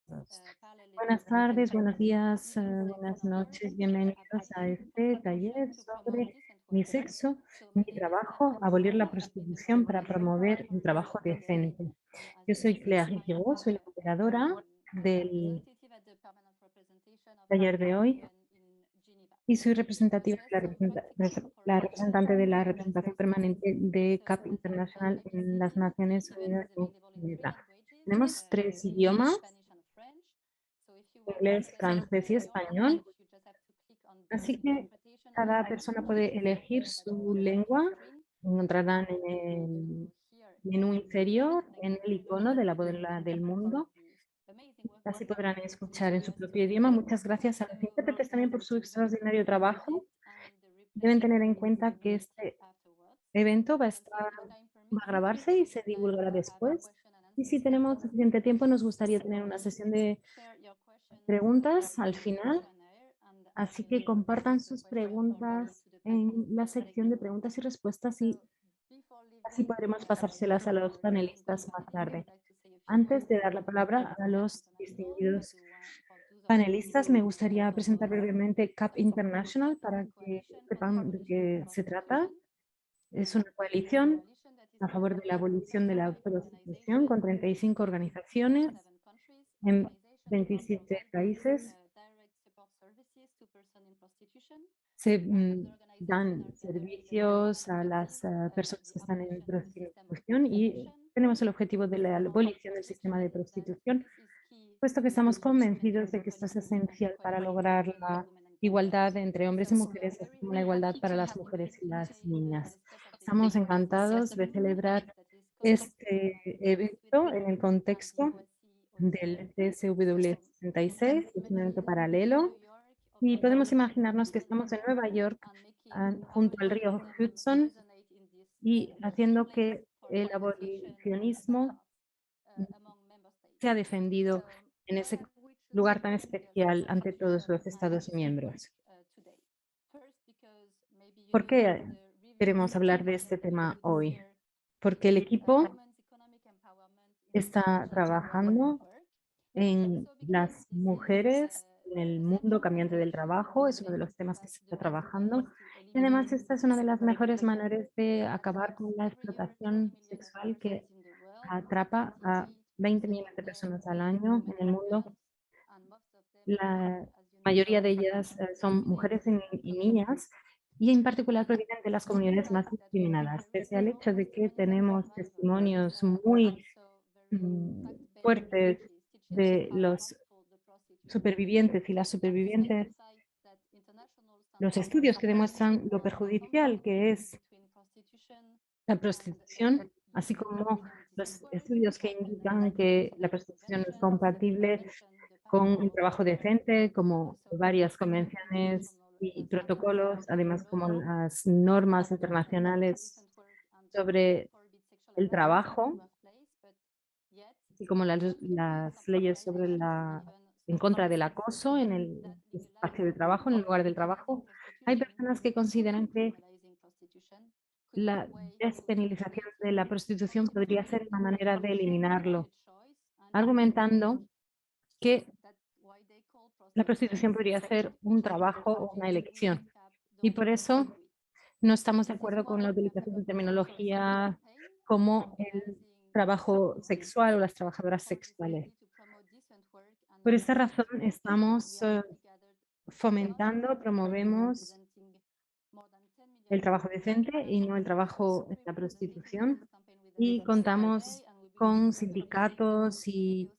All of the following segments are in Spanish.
Buenas tardes, buenos días, buenas noches. Bienvenidos a este taller sobre mi sexo, mi trabajo, abolir la prostitución para promover un trabajo decente. Yo soy Claire Guiraud, soy la moderadora del taller de hoy y soy representativa de la representante de la representación permanente de CAP International en las Naciones Unidas en Ginebra. Tenemos 3 idiomas: inglés, francés y español. Así que cada persona puede elegir su lengua. Encontrarán en el menú inferior, en el icono de la bola del mundo. Así podrán escuchar en su propio idioma. Muchas gracias a los intérpretes también por su extraordinario trabajo. Deben tener en cuenta que este evento va a grabarse y se divulgará después. Y si tenemos suficiente tiempo, nos gustaría tener una sesión de preguntas al final. Así que compartan sus preguntas en la sección de preguntas y respuestas y así podremos pasárselas a los panelistas más tarde. Antes de dar la palabra a los distinguidos panelistas, me gustaría presentar brevemente CAP International para que sepan de qué se trata. Es una coalición a favor de la abolición de la prostitución con 35 organizaciones en 27 países. Se dan servicios a las personas que están en prostitución y tenemos el objetivo de la abolición del sistema de prostitución, puesto que estamos convencidos de que esto es esencial para lograr la igualdad entre hombres y mujeres, así como la igualdad para las mujeres y las niñas. Estamos encantados de celebrar este evento en el contexto del TSW66, es un evento paralelo, y podemos imaginarnos que estamos en Nueva York, junto al río Hudson, y haciendo que el abolicionismo sea defendido en ese lugar tan especial ante todos los Estados miembros. ¿Por qué queremos hablar de este tema hoy? Porque el equipo está trabajando en las mujeres en el mundo cambiante del trabajo, es uno de los temas que se está trabajando. Y además esta es una de las mejores maneras de acabar con la explotación sexual que atrapa a 20 millones de personas al año en el mundo. La mayoría de ellas son mujeres y niñas, y en particular provienen de las comunidades más discriminadas. Pese al hecho de que tenemos testimonios muy fuertes de los supervivientes y las supervivientes, los estudios que demuestran lo perjudicial que es la prostitución, así como los estudios que indican que la prostitución es compatible con un trabajo decente, como varias convenciones y protocolos, además como las normas internacionales sobre el trabajo, así como las leyes sobre en contra del acoso en el espacio de trabajo, en el lugar del trabajo. Hay personas que consideran que la despenalización de la prostitución podría ser una manera de eliminarlo, argumentando que la prostitución podría ser un trabajo o una elección. Y por eso no estamos de acuerdo con la utilización de terminología como el trabajo sexual o las trabajadoras sexuales. Por esta razón estamos fomentando, promovemos el trabajo decente y no el trabajo en la prostitución. Y contamos con sindicatos y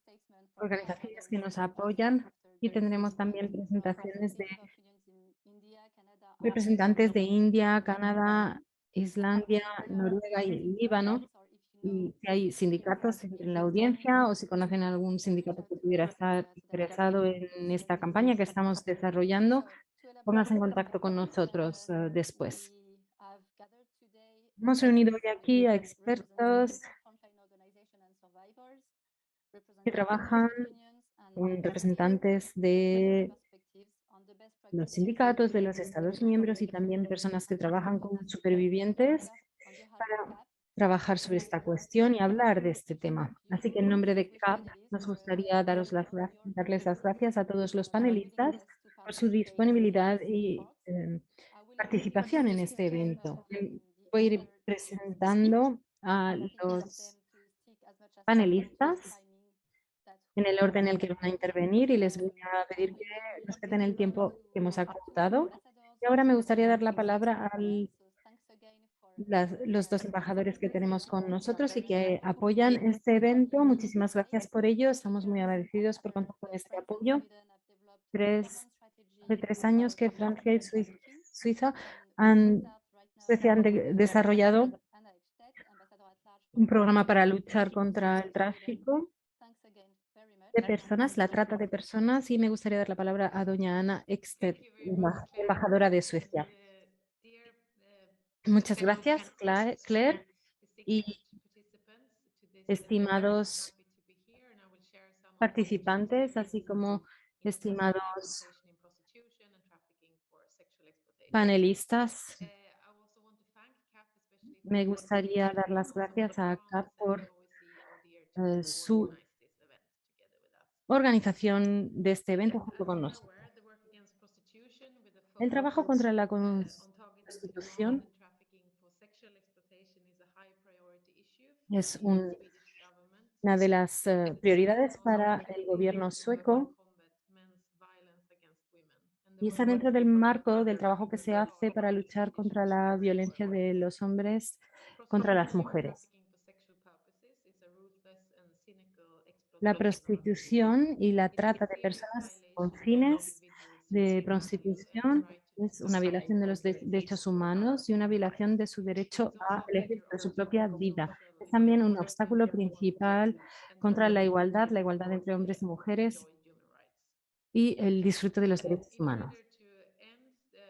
organizaciones que nos apoyan, y tendremos también presentaciones de representantes de India, Canadá, Islandia, Noruega y Líbano. Y si hay sindicatos en la audiencia o si conocen algún sindicato que pudiera estar interesado en esta campaña que estamos desarrollando, pónganse en contacto con nosotros después. Hemos reunido hoy aquí a expertos que trabajan con representantes de los sindicatos de los Estados miembros y también personas que trabajan con supervivientes para trabajar sobre esta cuestión y hablar de este tema. Así que en nombre de CAP nos gustaría darles las gracias a todos los panelistas por su disponibilidad y participación en este evento. Voy a ir presentando a los panelistas en el orden en el que van a intervenir y les voy a pedir que respeten el tiempo que hemos acordado. Y ahora me gustaría dar la palabra a los dos embajadores que tenemos con nosotros y que apoyan este evento. Muchísimas gracias por ello. Estamos muy agradecidos por contar con este apoyo. Hace 3 años que Francia y Suiza se han desarrollado un programa para luchar contra el tráfico de personas, la trata de personas, y me gustaría dar la palabra a doña Ana Eksted, embajadora de Suecia. Muchas gracias, Claire, y estimados participantes, así como estimados panelistas. Me gustaría dar las gracias a CAP por su organización de este evento junto con nosotros. El trabajo contra la prostitución es una de las prioridades para el gobierno sueco y está dentro del marco del trabajo que se hace para luchar contra la violencia de los hombres contra las mujeres. La prostitución y la trata de personas con fines de prostitución es una violación de los derechos humanos y una violación de su derecho a elegir sobre su propia vida. Es también un obstáculo principal contra la igualdad entre hombres y mujeres y el disfrute de los derechos humanos.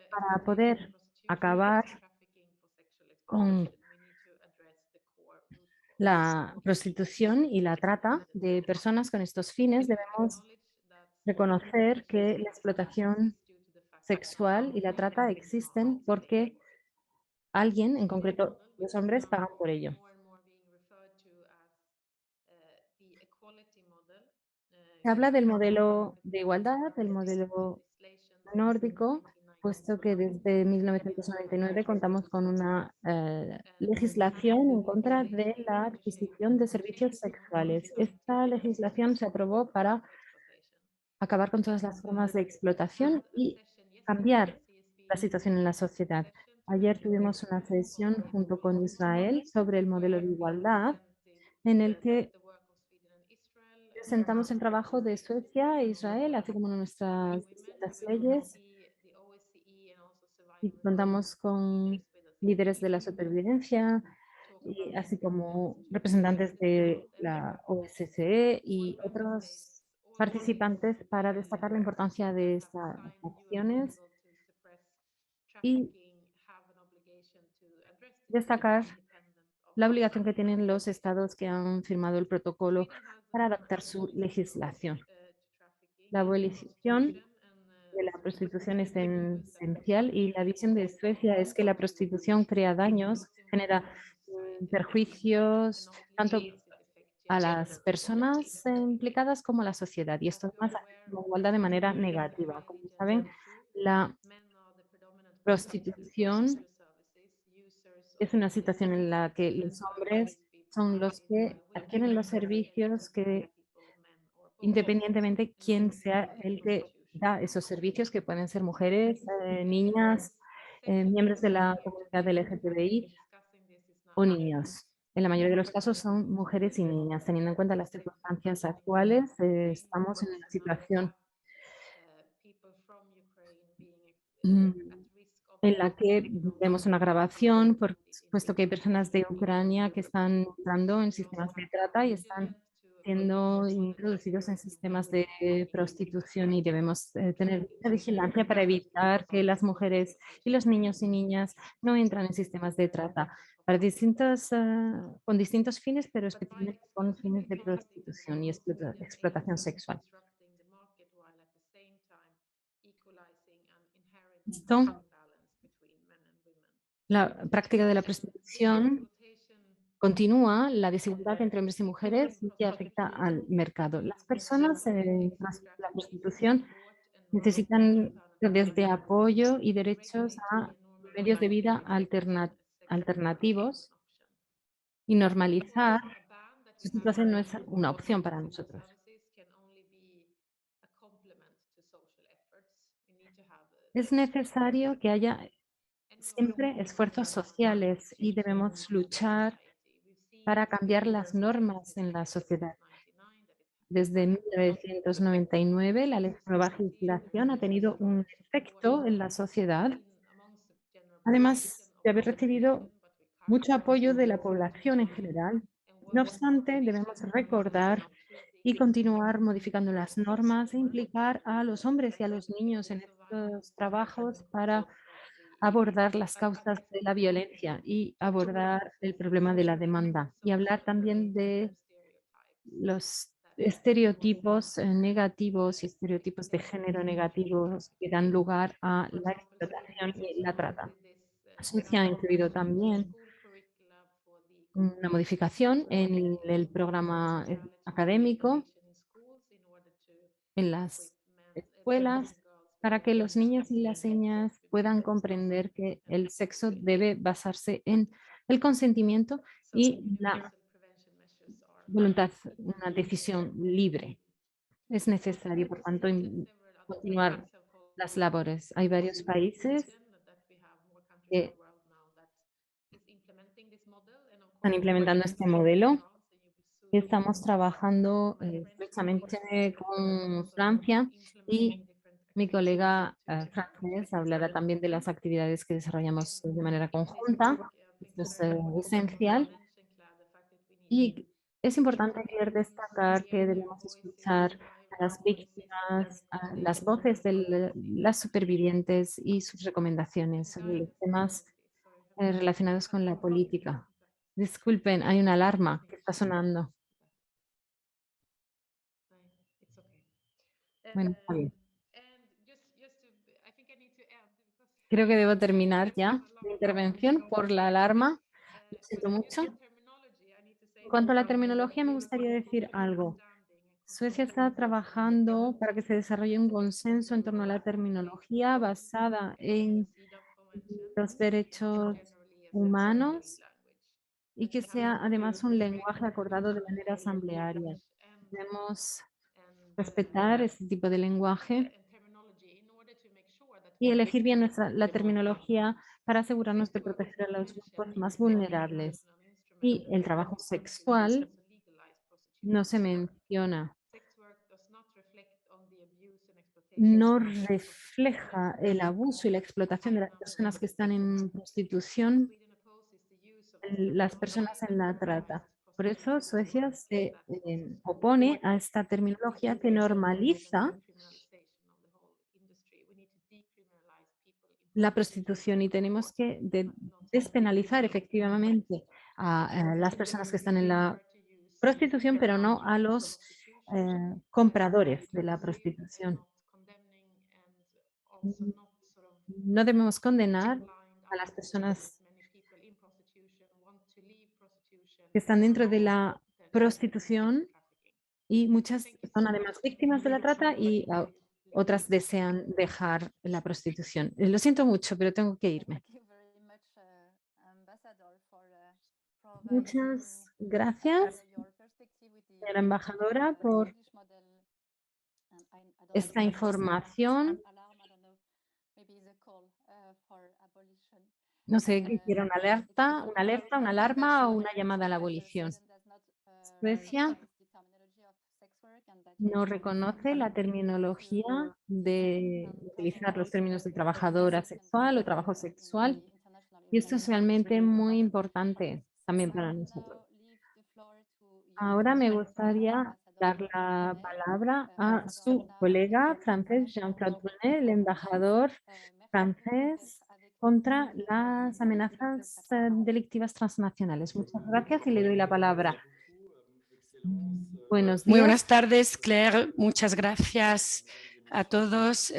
Para poder acabar con la prostitución y la trata de personas con estos fines, debemos reconocer que la explotación sexual y la trata existen porque alguien, en concreto los hombres, pagan por ello. Se habla del modelo de igualdad, el modelo nórdico, puesto que desde 1999 contamos con una legislación en contra de la adquisición de servicios sexuales. Esta legislación se aprobó para acabar con todas las formas de explotación y cambiar la situación en la sociedad. Ayer tuvimos una sesión junto con Israel sobre el modelo de igualdad en el que presentamos el trabajo de Suecia e Israel, así como nuestras distintas leyes, y contamos con líderes de la supervivencia, y así como representantes de la OSCE y otros participantes para destacar la importancia de estas acciones y destacar la obligación que tienen los estados que han firmado el protocolo para adaptar su legislación. La abolición de la prostitución es esencial y la visión de Suecia es que la prostitución crea daños, genera perjuicios tanto a las personas implicadas como a la sociedad, y esto además afecta la igualdad de manera negativa. Como saben, la prostitución es una situación en la que los hombres son los que adquieren los servicios que, independientemente quién sea el que da esos servicios, que pueden ser mujeres, niñas, miembros de la comunidad LGTBI o niños. En la mayoría de los casos son mujeres y niñas. Teniendo en cuenta las circunstancias actuales, estamos en una situación mm, en la que vemos una grabación, por supuesto que hay personas de Ucrania que están entrando en sistemas de trata y están siendo introducidos en sistemas de prostitución, y debemos tener mucha vigilancia para evitar que las mujeres y los niños y niñas no entran en sistemas de trata para con distintos fines, pero especialmente con fines de prostitución y explotación sexual. Esto, la práctica de la prostitución continúa la desigualdad entre hombres y mujeres y que afecta al mercado. Las personas tras la prostitución necesitan desde apoyo y derechos a medios de vida alternativos, y normalizar su situación no es una opción para nosotros. Es necesario que haya siempre esfuerzos sociales y debemos luchar para cambiar las normas en la sociedad. Desde 1999, la nueva legislación ha tenido un efecto en la sociedad, además de haber recibido mucho apoyo de la población en general. No obstante, debemos recordar y continuar modificando las normas e implicar a los hombres y a los niños en estos trabajos para abordar las causas de la violencia y abordar el problema de la demanda, y hablar también de los estereotipos negativos y estereotipos de género negativos que dan lugar a la explotación y la trata. Suecia ha incluido también una modificación en el programa académico en las escuelas para que los niños y las niñas puedan comprender que el sexo debe basarse en el consentimiento y la voluntad, una decisión libre. Es necesario, por tanto, continuar las labores. Hay varios países que están implementando este modelo. Estamos trabajando estrechamente con Francia, y mi colega francés hablará también de las actividades que desarrollamos de manera conjunta. Esto es esencial, y es importante querer destacar que debemos escuchar a las víctimas, a las voces de las supervivientes y sus recomendaciones sobre los temas relacionados con la política. Disculpen, hay una alarma que está sonando. Bueno, está bien. Creo que debo terminar ya mi intervención por la alarma. Lo siento mucho. En cuanto a la terminología, me gustaría decir algo. Suecia está trabajando para que se desarrolle un consenso en torno a la terminología basada en los derechos humanos y que sea además un lenguaje acordado de manera asamblearia. Debemos respetar este tipo de lenguaje y elegir bien la terminología para asegurarnos de proteger a los grupos más vulnerables. Y el trabajo sexual no se menciona, no refleja el abuso y la explotación de las personas que están en prostitución, las personas en la trata. Por eso Suecia se opone a esta terminología que normaliza la prostitución, y tenemos que despenalizar efectivamente a las personas que están en la prostitución, pero no a los compradores de la prostitución. No debemos condenar a las personas que están dentro de la prostitución, y muchas son además víctimas de la trata, y otras desean dejar la prostitución. Lo siento mucho, pero tengo que irme. Muchas gracias, señora embajadora, por esta información. No sé qué hicieron, una alarma o una llamada a la abolición. Suecia no reconoce la terminología de utilizar los términos de trabajadora sexual o trabajo sexual, y esto es realmente muy importante también para nosotros. Ahora me gustaría dar la palabra a su colega francés, Jean-Claude Brunet, el embajador francés contra las amenazas delictivas transnacionales. Muchas gracias y le doy la palabra. Buenos Muy días. buenas tardes, Claire. Muchas gracias a todos.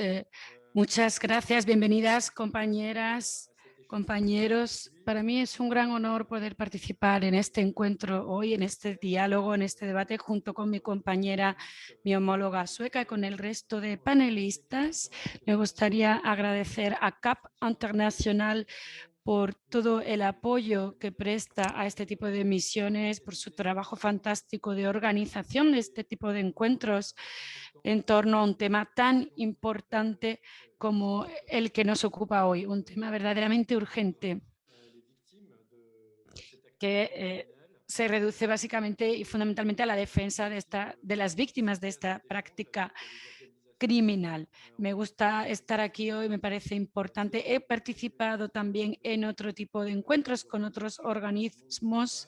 Muchas gracias. Bienvenidas, compañeras, compañeros, para mí es un gran honor poder participar en este encuentro hoy, en este diálogo, en este debate, junto con mi compañera, mi homóloga sueca y con el resto de panelistas. Me gustaría agradecer a CAP Internacional por todo el apoyo que presta a este tipo de misiones, por su trabajo fantástico de organización de este tipo de encuentros en torno a un tema tan importante como el que nos ocupa hoy, un tema verdaderamente urgente que se reduce básicamente y fundamentalmente a la defensa de las víctimas de esta práctica criminal. Me gusta estar aquí hoy, me parece importante. He participado también en otro tipo de encuentros con otros organismos,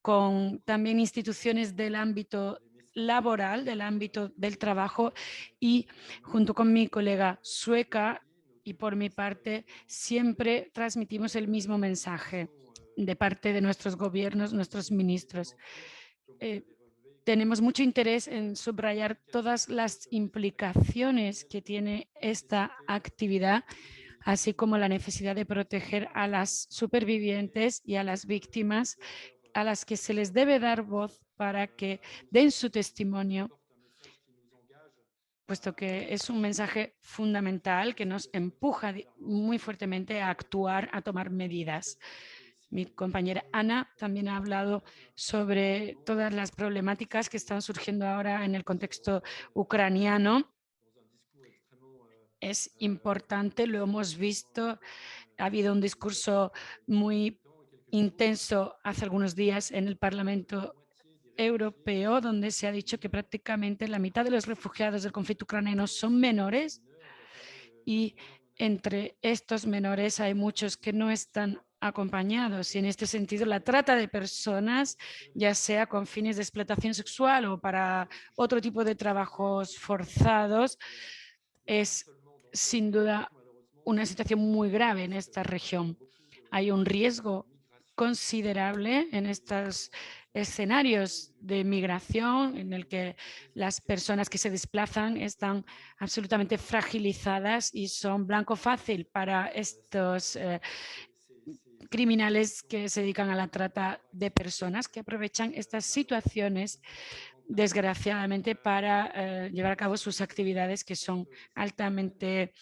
con también instituciones del ámbito laboral, del ámbito del trabajo, y junto con mi colega sueca y por mi parte siempre transmitimos el mismo mensaje de parte de nuestros gobiernos, nuestros ministros. Tenemos mucho interés en subrayar todas las implicaciones que tiene esta actividad, así como la necesidad de proteger a las supervivientes y a las víctimas a las que se les debe dar voz para que den su testimonio, puesto que es un mensaje fundamental que nos empuja muy fuertemente a actuar, a tomar medidas. Mi compañera Ana también ha hablado sobre todas las problemáticas que están surgiendo ahora en el contexto ucraniano. Es importante, lo hemos visto, ha habido un discurso muy intenso hace algunos días en el Parlamento Europeo, donde se ha dicho que prácticamente la mitad de los refugiados del conflicto ucraniano son menores y entre estos menores hay muchos que no están acompañados y en este sentido la trata de personas, ya sea con fines de explotación sexual o para otro tipo de trabajos forzados, es sin duda una situación muy grave en esta región. Hay un riesgo considerable en estos escenarios de migración en el que las personas que se desplazan están absolutamente fragilizadas y son blanco fácil para estos criminales que se dedican a la trata de personas, que aprovechan estas situaciones desgraciadamente para llevar a cabo sus actividades que son altamente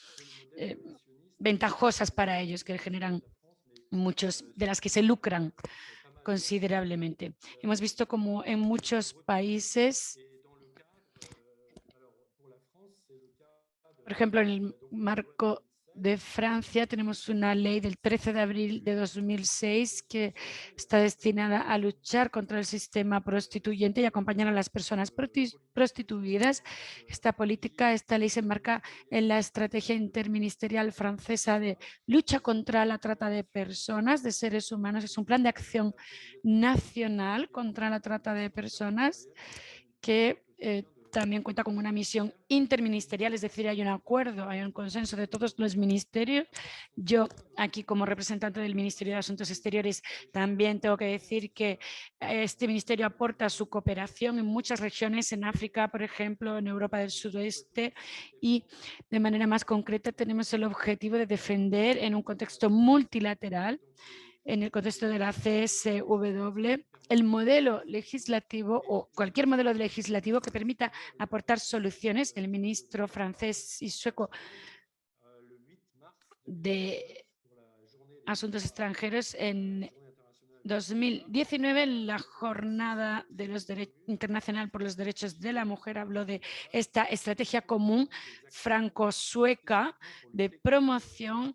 ventajosas para ellos, que generan muchos, de las que se lucran considerablemente. Hemos visto como en muchos países, por ejemplo, en el marco de Francia tenemos una ley del 13 de abril de 2006 que está destinada a luchar contra el sistema prostituyente y acompañar a las personas prostituidas. Esta política, esta ley se enmarca en la estrategia interministerial francesa de lucha contra la trata de personas, de seres humanos. Es un plan de acción nacional contra la trata de personas que también cuenta con una misión interministerial, es decir, hay un acuerdo, hay un consenso de todos los ministerios. Yo aquí como representante del Ministerio de Asuntos Exteriores también tengo que decir que este ministerio aporta su cooperación en muchas regiones, en África, por ejemplo, en Europa del Sudoeste, y de manera más concreta tenemos el objetivo de defender en un contexto multilateral, en el contexto de la CSW, el modelo legislativo o cualquier modelo legislativo que permita aportar soluciones. El ministro francés y sueco de Asuntos Extranjeros en 2019, en la Jornada de los Internacional por los Derechos de la Mujer, habló de esta estrategia común franco-sueca de promoción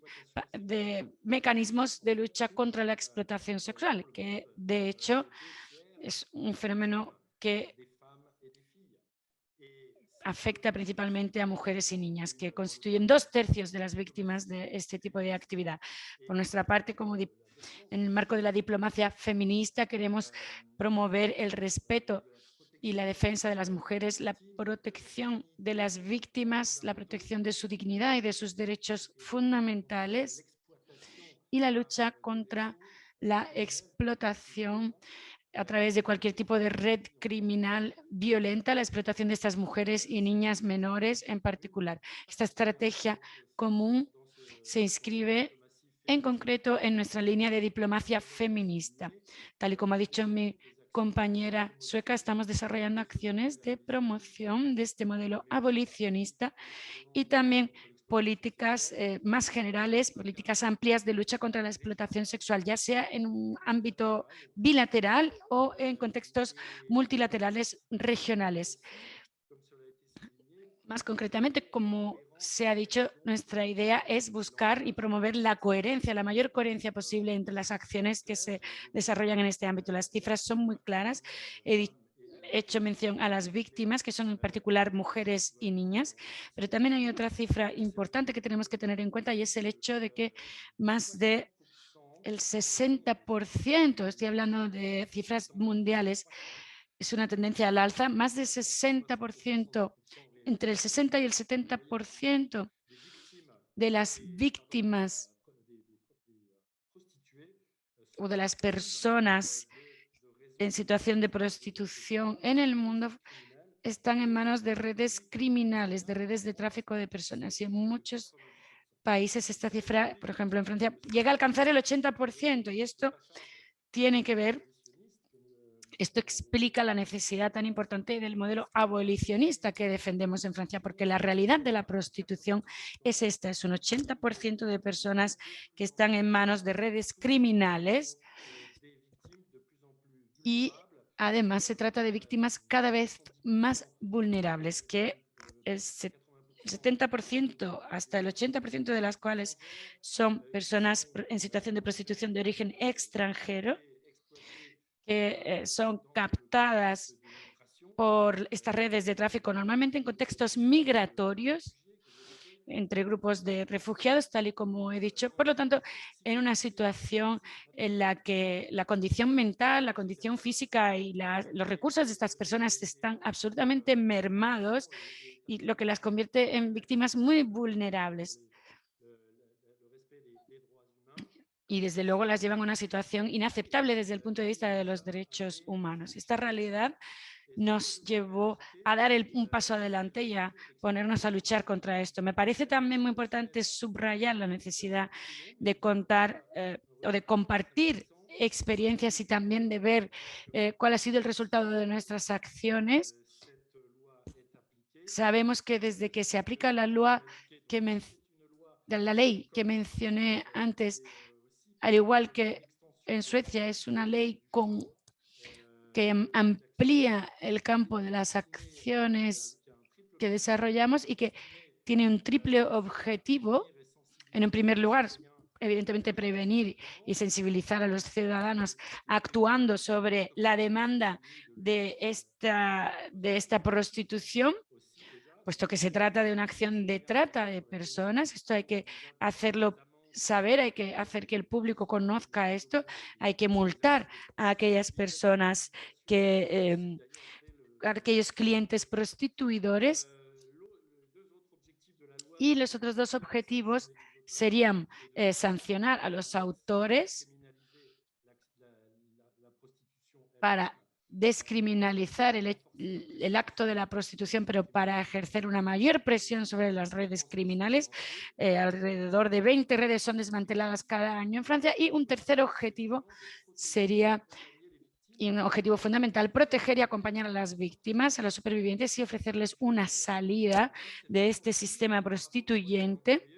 de mecanismos de lucha contra la explotación sexual, que de hecho es un fenómeno que afecta principalmente a mujeres y niñas, que constituyen 2/3 de las víctimas de este tipo de actividad. Por nuestra parte, como en el marco de la diplomacia feminista, queremos promover el respeto y la defensa de las mujeres, la protección de las víctimas, la protección de su dignidad y de sus derechos fundamentales y la lucha contra la explotación a través de cualquier tipo de red criminal violenta, la explotación de estas mujeres y niñas menores en particular. Esta estrategia común se inscribe en concreto en nuestra línea de diplomacia feminista. Tal y como ha dicho mi compañera sueca, estamos desarrollando acciones de promoción de este modelo abolicionista y también políticas más generales, políticas amplias de lucha contra la explotación sexual, ya sea en un ámbito bilateral o en contextos multilaterales regionales. Más concretamente, como se ha dicho, nuestra idea es buscar y promover la coherencia, la mayor coherencia posible entre las acciones que se desarrollan en este ámbito. Las cifras son muy claras. He hecho mención a las víctimas, que son en particular mujeres y niñas, pero también hay otra cifra importante que tenemos que tener en cuenta y es el hecho de que más de el 60%, estoy hablando de cifras mundiales, es una tendencia al alza, más del 60%, entre el 60 y el 70% de las víctimas o de las personas en situación de prostitución en el mundo están en manos de redes criminales, de redes de tráfico de personas. Y en muchos países esta cifra, por ejemplo, en Francia, llega a alcanzar el 80%. Y esto tiene que ver, esto explica la necesidad tan importante del modelo abolicionista que defendemos en Francia, porque la realidad de la prostitución es esta, es un 80% de personas que están en manos de redes criminales y además se trata de víctimas cada vez más vulnerables, que el 70% hasta el 80% de las cuales son personas en situación de prostitución de origen extranjero, que son captadas por estas redes de tráfico normalmente en contextos migratorios entre grupos de refugiados, tal y como he dicho. Por lo tanto, en una situación en la que la condición mental, la condición física y los recursos de estas personas están absolutamente mermados y lo que las convierte en víctimas muy vulnerables. Y desde luego las llevan a una situación inaceptable desde el punto de vista de los derechos humanos. Esta realidad nos llevó a dar un paso adelante y a ponernos a luchar contra esto. Me parece también muy importante subrayar la necesidad de contar o de compartir experiencias y también de ver cuál ha sido el resultado de nuestras acciones. Sabemos que desde que se aplica la ley que mencioné antes, al igual que en Suecia, es una ley que amplía el campo de las acciones que desarrollamos y que tiene un triple objetivo. En un primer lugar, evidentemente, prevenir y sensibilizar a los ciudadanos actuando sobre la demanda de esta prostitución, puesto que se trata de una acción de trata de personas. Esto hay que hacerlo saber, hay que hacer que el público conozca esto, hay que multar a aquellas personas aquellos clientes prostituidores. Y los otros dos objetivos serían sancionar a los autores para descriminalizar el acto de la prostitución, pero para ejercer una mayor presión sobre las redes criminales. Alrededor de 20 redes son desmanteladas cada año en Francia. Y un tercer objetivo sería, y un objetivo fundamental, proteger y acompañar a las víctimas, a los supervivientes y ofrecerles una salida de este sistema prostituyente.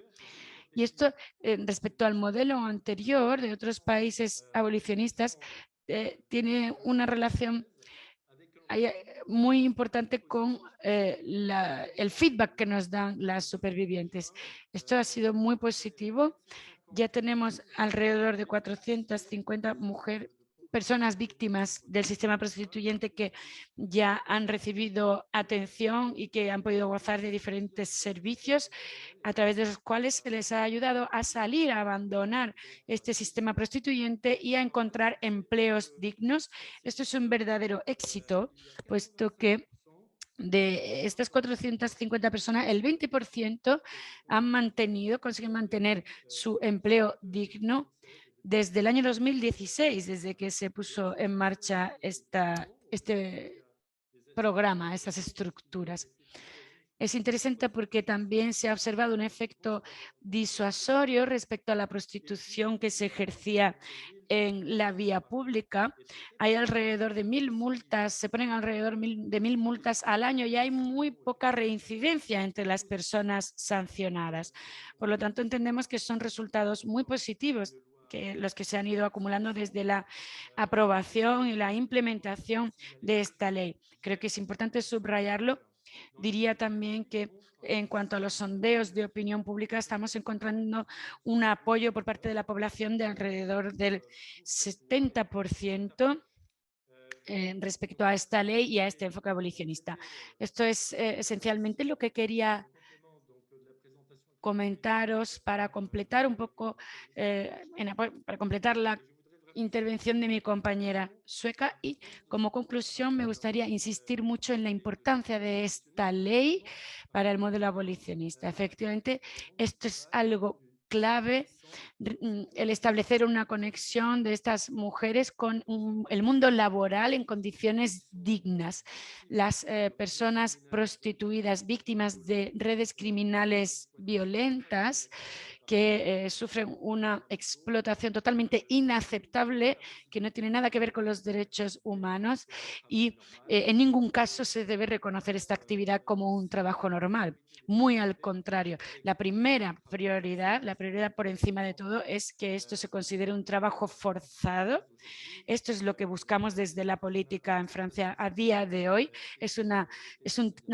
Y esto, respecto al modelo anterior de otros países abolicionistas, tiene una relación muy importante con el feedback que nos dan las supervivientes. Esto ha sido muy positivo. Ya tenemos alrededor de 450 personas víctimas del sistema prostituyente que ya han recibido atención y que han podido gozar de diferentes servicios a través de los cuales se les ha ayudado a salir, a abandonar este sistema prostituyente y a encontrar empleos dignos. Esto es un verdadero éxito, puesto que de estas 450 personas, el 20% consiguen mantener su empleo digno desde el año 2016, desde que se puso en marcha este programa, estas estructuras. Es interesante porque también se ha observado un efecto disuasorio respecto a la prostitución que se ejercía en la vía pública. Hay alrededor de 1000 multas, se ponen alrededor de 1000 multas al año y hay muy poca reincidencia entre las personas sancionadas. Por lo tanto, entendemos que son resultados muy positivos que los que se han ido acumulando desde la aprobación y la implementación de esta ley. Creo que es importante subrayarlo. Diría también que en cuanto a los sondeos de opinión pública, estamos encontrando un apoyo por parte de la población de alrededor del 70% respecto a esta ley y a este enfoque abolicionista. Esto es esencialmente lo que quería comentaros para completar un poco, para completar la intervención de mi compañera sueca, y como conclusión me gustaría insistir mucho en la importancia de esta ley para el modelo abolicionista. Efectivamente, esto es algo clave, el establecer una conexión de estas mujeres con el mundo laboral en condiciones dignas. Las personas prostituidas, víctimas de redes criminales violentas, que sufren una explotación totalmente inaceptable, que no tiene nada que ver con los derechos humanos, y en ningún caso se debe reconocer esta actividad como un trabajo normal. Muy al contrario, la prioridad por encima de todo es que esto se considere un trabajo forzado. Esto es lo que buscamos desde la política en Francia a día de hoy. Es una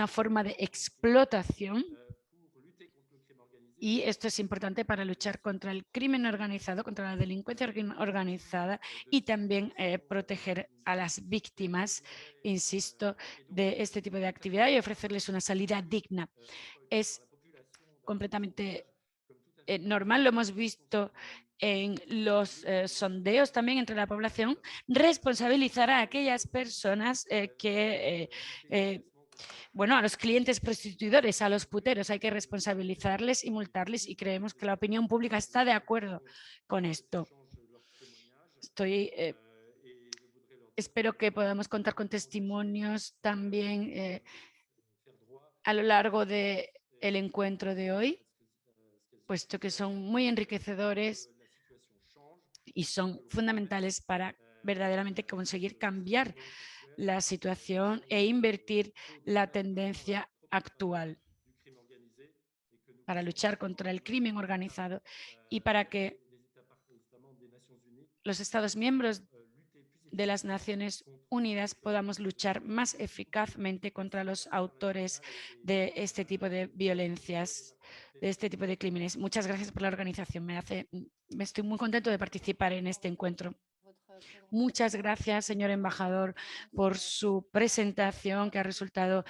forma de explotación. Y esto es importante para luchar contra el crimen organizado, contra la delincuencia organizada, y también proteger a las víctimas, insisto, de este tipo de actividad y ofrecerles una salida digna. Es completamente normal, lo hemos visto en los sondeos también entre la población, responsabilizar a aquellas personas que bueno, a los clientes prostituidores, a los puteros, hay que responsabilizarles y multarles, y creemos que la opinión pública está de acuerdo con esto. Espero que podamos contar con testimonios también a lo largo del encuentro de hoy, puesto que son muy enriquecedores y son fundamentales para verdaderamente conseguir cambiar la situación e invertir la tendencia actual para luchar contra el crimen organizado y para que los Estados miembros de las Naciones Unidas podamos luchar más eficazmente contra los autores de este tipo de violencias, de este tipo de crímenes. Muchas gracias por la organización. Me estoy muy contento de participar en este encuentro. Muchas gracias, señor embajador, por su presentación, que ha resultado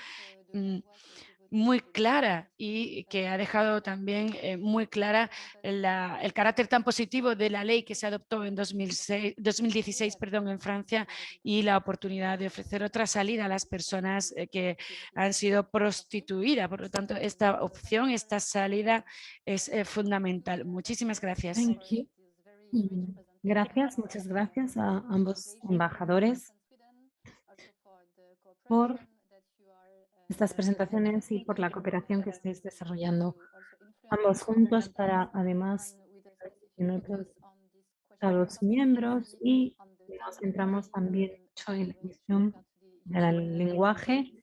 muy clara y que ha dejado también muy clara el carácter tan positivo de la ley que se adoptó en 2016 en Francia, y la oportunidad de ofrecer otra salida a las personas que han sido prostituidas. Por lo tanto, esta opción, esta salida es fundamental. Muchísimas gracias. Thank you. Gracias, muchas gracias a ambos embajadores por estas presentaciones y por la cooperación que estáis desarrollando ambos juntos para, además, en otros Estados miembros, y nos centramos también mucho en la cuestión del lenguaje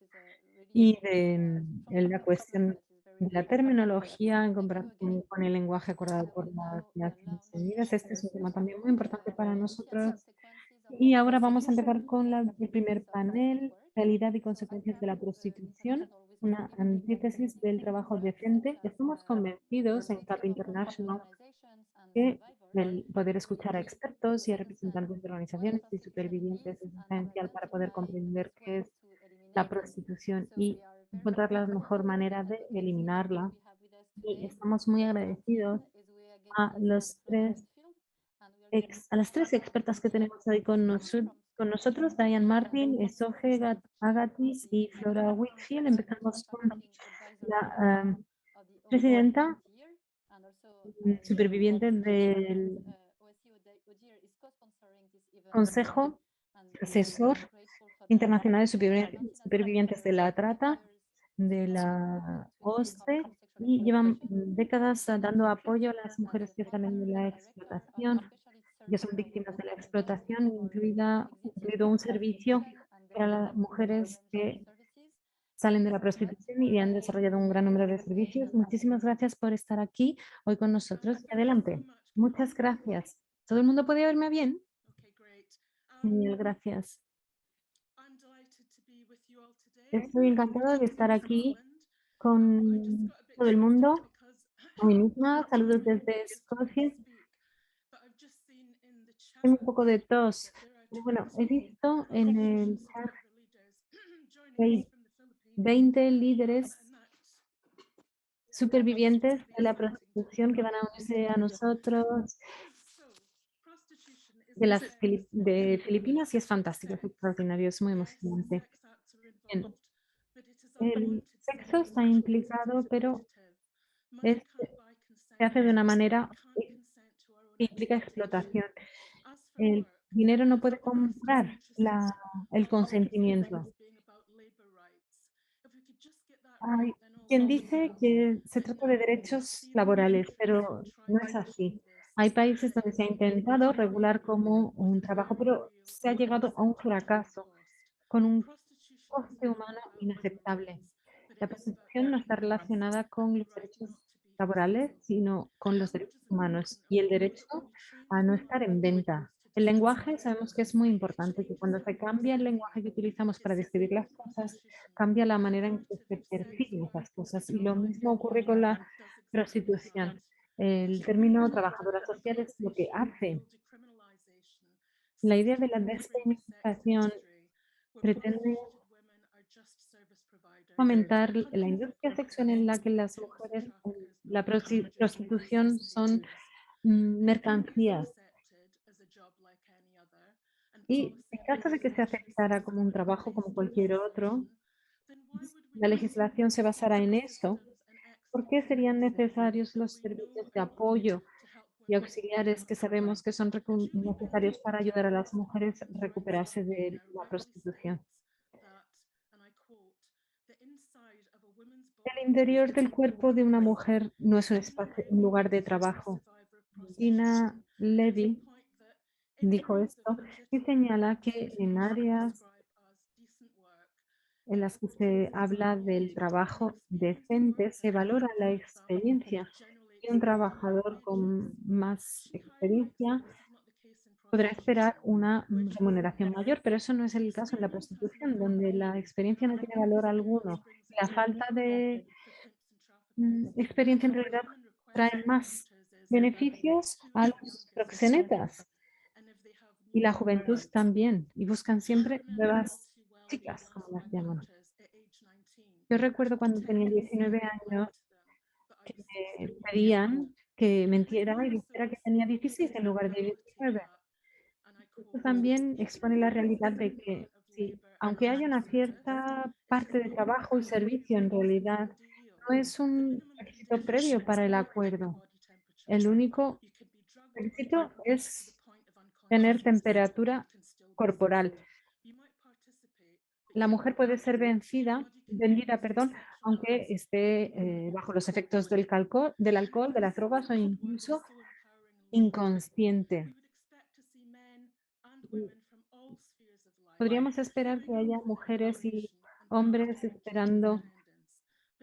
y en la cuestión de la terminología en comparación con el lenguaje acordado por las Naciones Unidas. Este es un tema también muy importante para nosotros. Y ahora vamos a empezar con el primer panel, realidad y consecuencias de la prostitución, una antítesis del trabajo decente. Estamos convencidos en CAP International que el poder escuchar a expertos y a representantes de organizaciones y supervivientes es esencial para poder comprender qué es la prostitución y encontrar la mejor manera de eliminarla. Y estamos muy agradecidos a las tres expertas que tenemos hoy con nosotros, Diane Martin, Esoge Agatis y Flora Whitfield. Empezamos con la presidenta superviviente del Consejo Asesor Internacional de Supervivientes de la Trata, de la OSCE y llevan décadas dando apoyo a las mujeres que salen de la explotación, que son víctimas de la explotación, incluido un servicio para las mujeres que salen de la prostitución y han desarrollado un gran número de servicios. Muchísimas gracias por estar aquí hoy con nosotros. Adelante. Muchas gracias. ¿Todo el mundo puede oírme bien? Genial, gracias. Estoy encantada de estar aquí con todo el mundo. Hoy misma, saludos desde Escocia. Tengo un poco de tos. Pero bueno, he visto en el chat que hay 20 líderes supervivientes de la prostitución que van a unirse a nosotros de Filipinas y es fantástico, es extraordinario, es muy emocionante. Bien, el sexo está implicado, pero se hace de una manera que implica explotación. El dinero no puede comprar el consentimiento. Hay quien dice que se trata de derechos laborales, pero no es así. Hay países donde se ha intentado regular como un trabajo, pero se ha llegado a un fracaso con un coste humano inaceptable. La prostitución no está relacionada con los derechos laborales, sino con los derechos humanos y el derecho a no estar en venta. El lenguaje sabemos que es muy importante, que cuando se cambia el lenguaje que utilizamos para describir las cosas, cambia la manera en que se perciben esas cosas. Y lo mismo ocurre con la prostitución. El término trabajadora social es lo que hace. La idea de la despenalización pretende fomentar la industria sexual en la que las mujeres, la prostitución son mercancías. Y en caso de que se aceptara como un trabajo como cualquier otro, la legislación se basará en eso. ¿Por qué serían necesarios los servicios de apoyo y auxiliares que sabemos que son necesarios para ayudar a las mujeres a recuperarse de la prostitución? El interior del cuerpo de una mujer no es un lugar de trabajo. Gina Levy dijo esto y señala que en áreas en las que se habla del trabajo decente se valora la experiencia y un trabajador con más experiencia podrá esperar una remuneración mayor, pero eso no es el caso en la prostitución, donde la experiencia no tiene valor alguno. La falta de experiencia en realidad trae más beneficios a los proxenetas y la juventud también, y buscan siempre nuevas chicas, como las llaman. Yo recuerdo cuando tenía 19 años que me pedían que mentiera y dijera que tenía 16 en lugar de 19. Esto también expone la realidad de que, sí, aunque haya una cierta parte de trabajo y servicio, en realidad no es un requisito previo para el acuerdo. El único requisito es tener temperatura corporal. La mujer puede ser vendida, perdón, aunque esté bajo los efectos del alcohol, de las drogas o incluso inconsciente. Podríamos esperar que haya mujeres y hombres esperando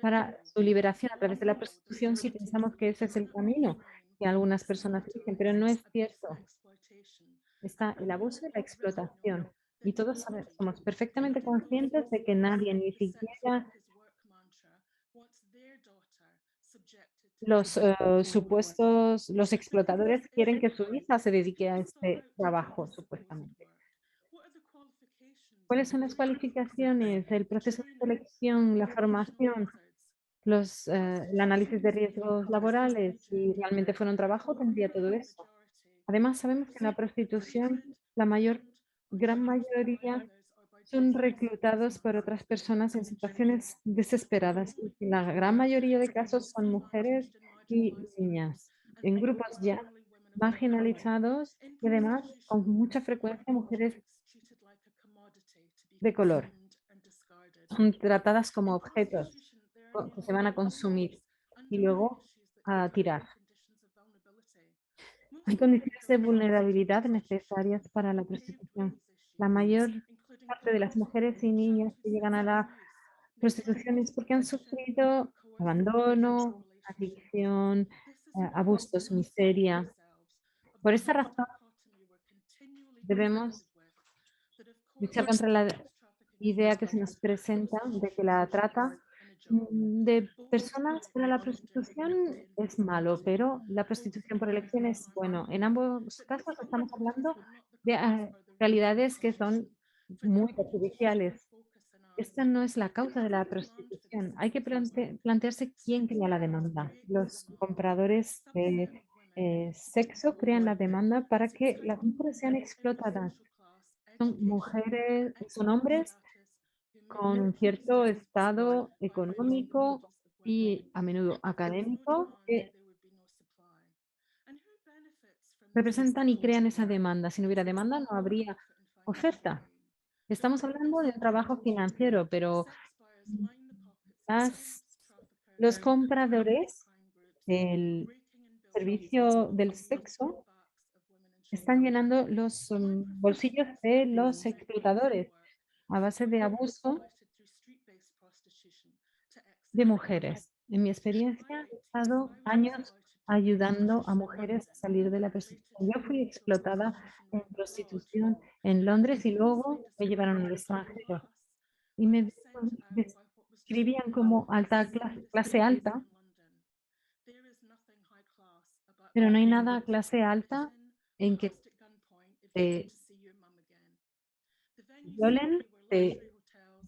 para su liberación a través de la prostitución si pensamos que ese es el camino que algunas personas dicen, pero no es cierto. Está el abuso y la explotación. Y todos somos perfectamente conscientes de que nadie, ni siquiera los explotadores quieren que su hija se dedique a este trabajo, supuestamente. ¿Cuáles son las cualificaciones, el proceso de selección, la formación, el análisis de riesgos laborales? Si realmente fuera un trabajo, tendría todo eso. Además, sabemos que en la prostitución la gran mayoría son reclutados por otras personas en situaciones desesperadas. Y la gran mayoría de casos son mujeres y niñas en grupos ya marginalizados y además con mucha frecuencia mujeres de color. Son tratadas como objetos. que se van a consumir y luego a tirar. Hay condiciones de vulnerabilidad necesarias para la prostitución. La mayor parte de las mujeres y niñas que llegan a la prostitución es porque han sufrido abandono, adicción, abusos, miseria. Por esta razón, debemos luchar contra la idea que se nos presenta de que la trata de personas para la prostitución es malo, pero la prostitución por elección es bueno. En ambos casos estamos hablando de realidades que son muy perjudiciales. Esta no es la causa de la prostitución. Hay que plantearse quién crea la demanda. Los compradores de sexo crean la demanda para que las mujeres sean explotadas. Son mujeres, son hombres con cierto estado económico y a menudo académico que representan y crean esa demanda. Si no hubiera demanda, no habría oferta. Estamos hablando de un trabajo financiero, pero las- los compradores del servicio del sexo están llenando los bolsillos de los explotadores a base de abuso de mujeres. En mi experiencia, he estado años ayudando a mujeres a salir de la prostitución. Yo fui explotada en prostitución en Londres y luego me llevaron al extranjero y me describían como alta clase alta, pero no hay nada clase alta en que te violen, te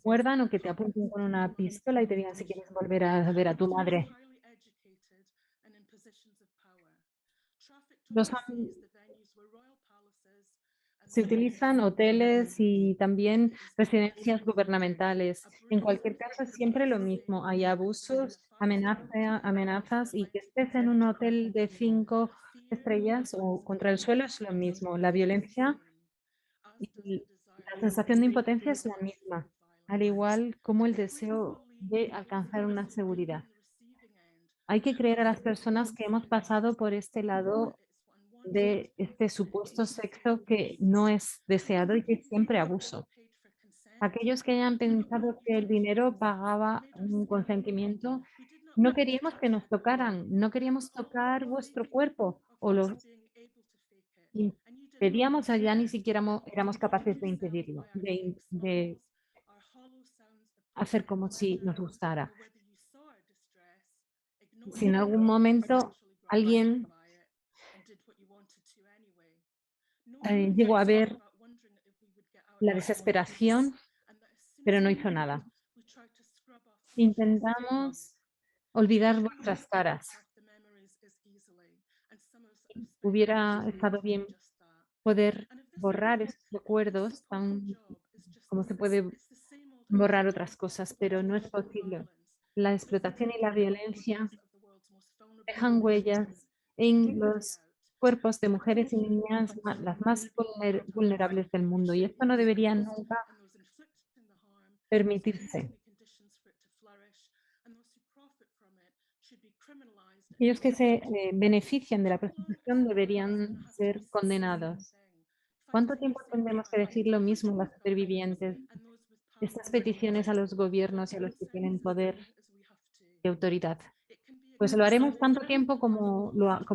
muerdan o que te apunten con una pistola y te digan si quieres volver a ver a tu madre. Los, se utilizan hoteles y también residencias gubernamentales. En cualquier caso, es siempre lo mismo. Hay abusos, amenazas y que estés en un hotel de 5 estrellas o contra el suelo es lo mismo. La violencia y la sensación de impotencia es la misma, al igual como el deseo de alcanzar una seguridad. Hay que creer a las personas que hemos pasado por este lado de este supuesto sexo que no es deseado y que es siempre abuso. Aquellos que hayan pensado que el dinero pagaba un consentimiento, no queríamos que nos tocaran, no queríamos tocar vuestro cuerpo o lo impedíamos allá, ni siquiera éramos capaces de impedirlo, de hacer como si nos gustara. Si en algún momento alguien llegó a ver la desesperación, pero no hizo nada. Intentamos olvidar vuestras caras. Hubiera estado bien poder borrar esos recuerdos tan como se puede borrar otras cosas, pero no es posible. La explotación y la violencia dejan huellas en los cuerpos de mujeres y niñas las más vulnerables del mundo y esto no debería nunca permitirse. Aquellos que se benefician de la prostitución deberían ser condenados. ¿Cuánto tiempo tendremos que decir lo mismo las supervivientes? Estas peticiones a los gobiernos y a los que tienen poder y autoridad. Pues lo haremos tanto tiempo como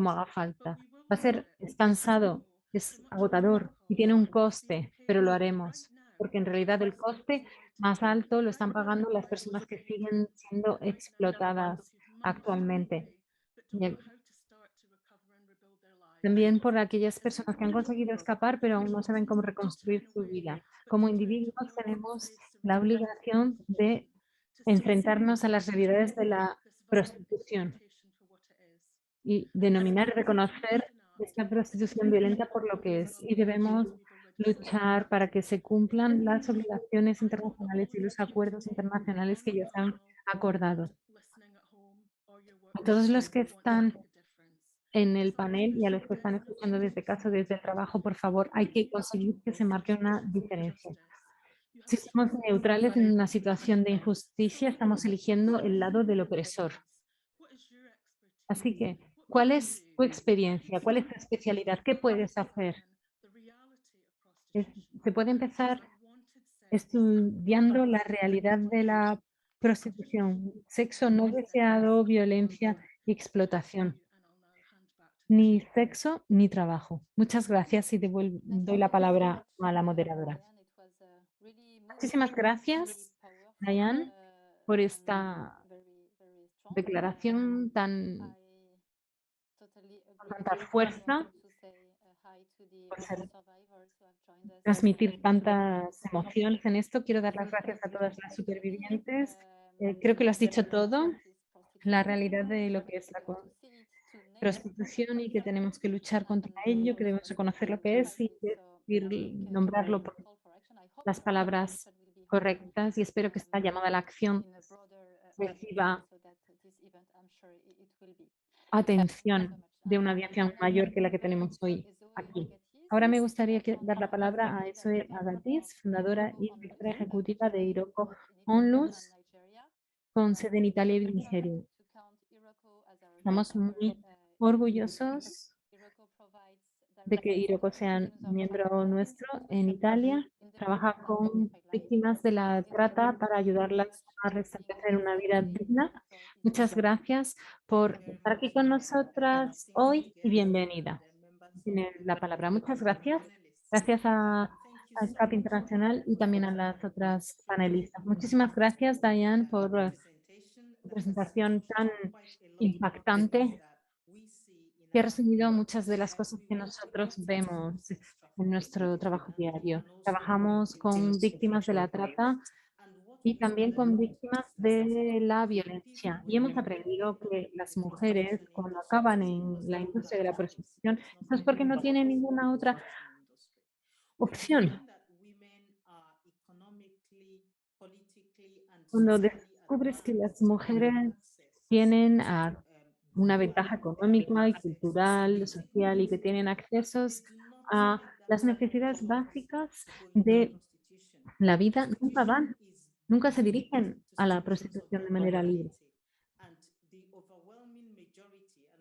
haga falta. Va a ser cansado, es agotador y tiene un coste, pero lo haremos, porque en realidad el coste más alto lo están pagando las personas que siguen siendo explotadas actualmente. También por aquellas personas que han conseguido escapar, pero aún no saben cómo reconstruir su vida. Como individuos tenemos la obligación de enfrentarnos a las realidades de la prostitución y denominar y reconocer esta prostitución violenta por lo que es. Y debemos luchar para que se cumplan las obligaciones internacionales y los acuerdos internacionales que ya se han acordado. A todos los que están en el panel y a los que están escuchando desde casa, desde el trabajo, por favor, hay que conseguir que se marque una diferencia. Si somos neutrales en una situación de injusticia, estamos eligiendo el lado del opresor. Así que, ¿cuál es tu experiencia? ¿Cuál es tu especialidad? ¿Qué puedes hacer? Es- Se puede empezar estudiando la realidad de la prostitución, sexo no deseado, violencia y explotación. Ni sexo ni trabajo. Muchas gracias y doy la palabra a la moderadora. Muchísimas gracias, Diane, por esta declaración con tanta fuerza, por transmitir tantas emociones en esto. Quiero dar las gracias a todas las supervivientes. Creo que lo has dicho todo, la realidad de lo que es la prostitución y que tenemos que luchar contra ello, que debemos reconocer lo que es y nombrarlo por las palabras correctas y espero que esta llamada a la acción reciba atención de una audiencia mayor que la que tenemos hoy aquí. Ahora me gustaría dar la palabra a Esoe Agatiz, fundadora y directora ejecutiva de Iroko Onlus, con sede en Italia y Nigeria. Estamos muy orgullosos de que Iroko sea miembro nuestro en Italia. Trabaja con víctimas de la trata para ayudarlas a restablecer una vida digna. Muchas gracias por estar aquí con nosotras hoy y bienvenida. Tiene la palabra. Muchas gracias. Gracias al CAP Internacional y también a las otras panelistas. Muchísimas gracias, Diane, por tu presentación tan impactante que ha resumido muchas de las cosas que nosotros vemos en nuestro trabajo diario. Trabajamos con víctimas de la trata y también con víctimas de la violencia. Y hemos aprendido que las mujeres, cuando acaban en la industria de la prostitución, eso es porque no tienen ninguna otra opción. Cuando descubres que las mujeres tienen una ventaja económica y cultural, social y que tienen accesos a las necesidades básicas de la vida, nunca se dirigen a la prostitución de manera libre.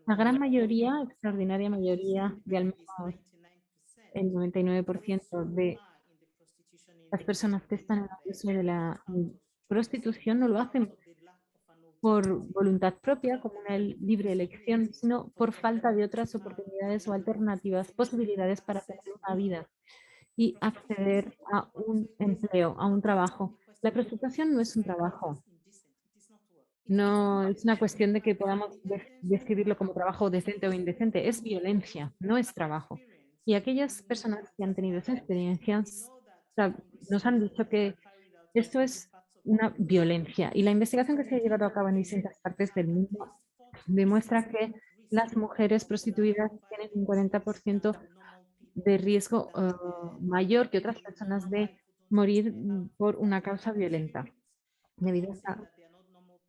La gran mayoría, extraordinaria mayoría, de al menos el 99% de las personas que están en la industria de la prostitución no lo hacen por voluntad propia, como una libre elección, sino por falta de otras oportunidades o alternativas, posibilidades para tener una vida y acceder a un empleo, a un trabajo. La prostitución no es un trabajo, no es una cuestión de que podamos describirlo como trabajo decente o indecente, es violencia, no es trabajo. Y aquellas personas que han tenido esas experiencias nos han dicho que esto es una violencia y la investigación que se ha llevado a cabo en distintas partes del mundo demuestra que las mujeres prostituidas tienen un 40% de riesgo mayor que otras personas de morir por una causa violenta debido a esta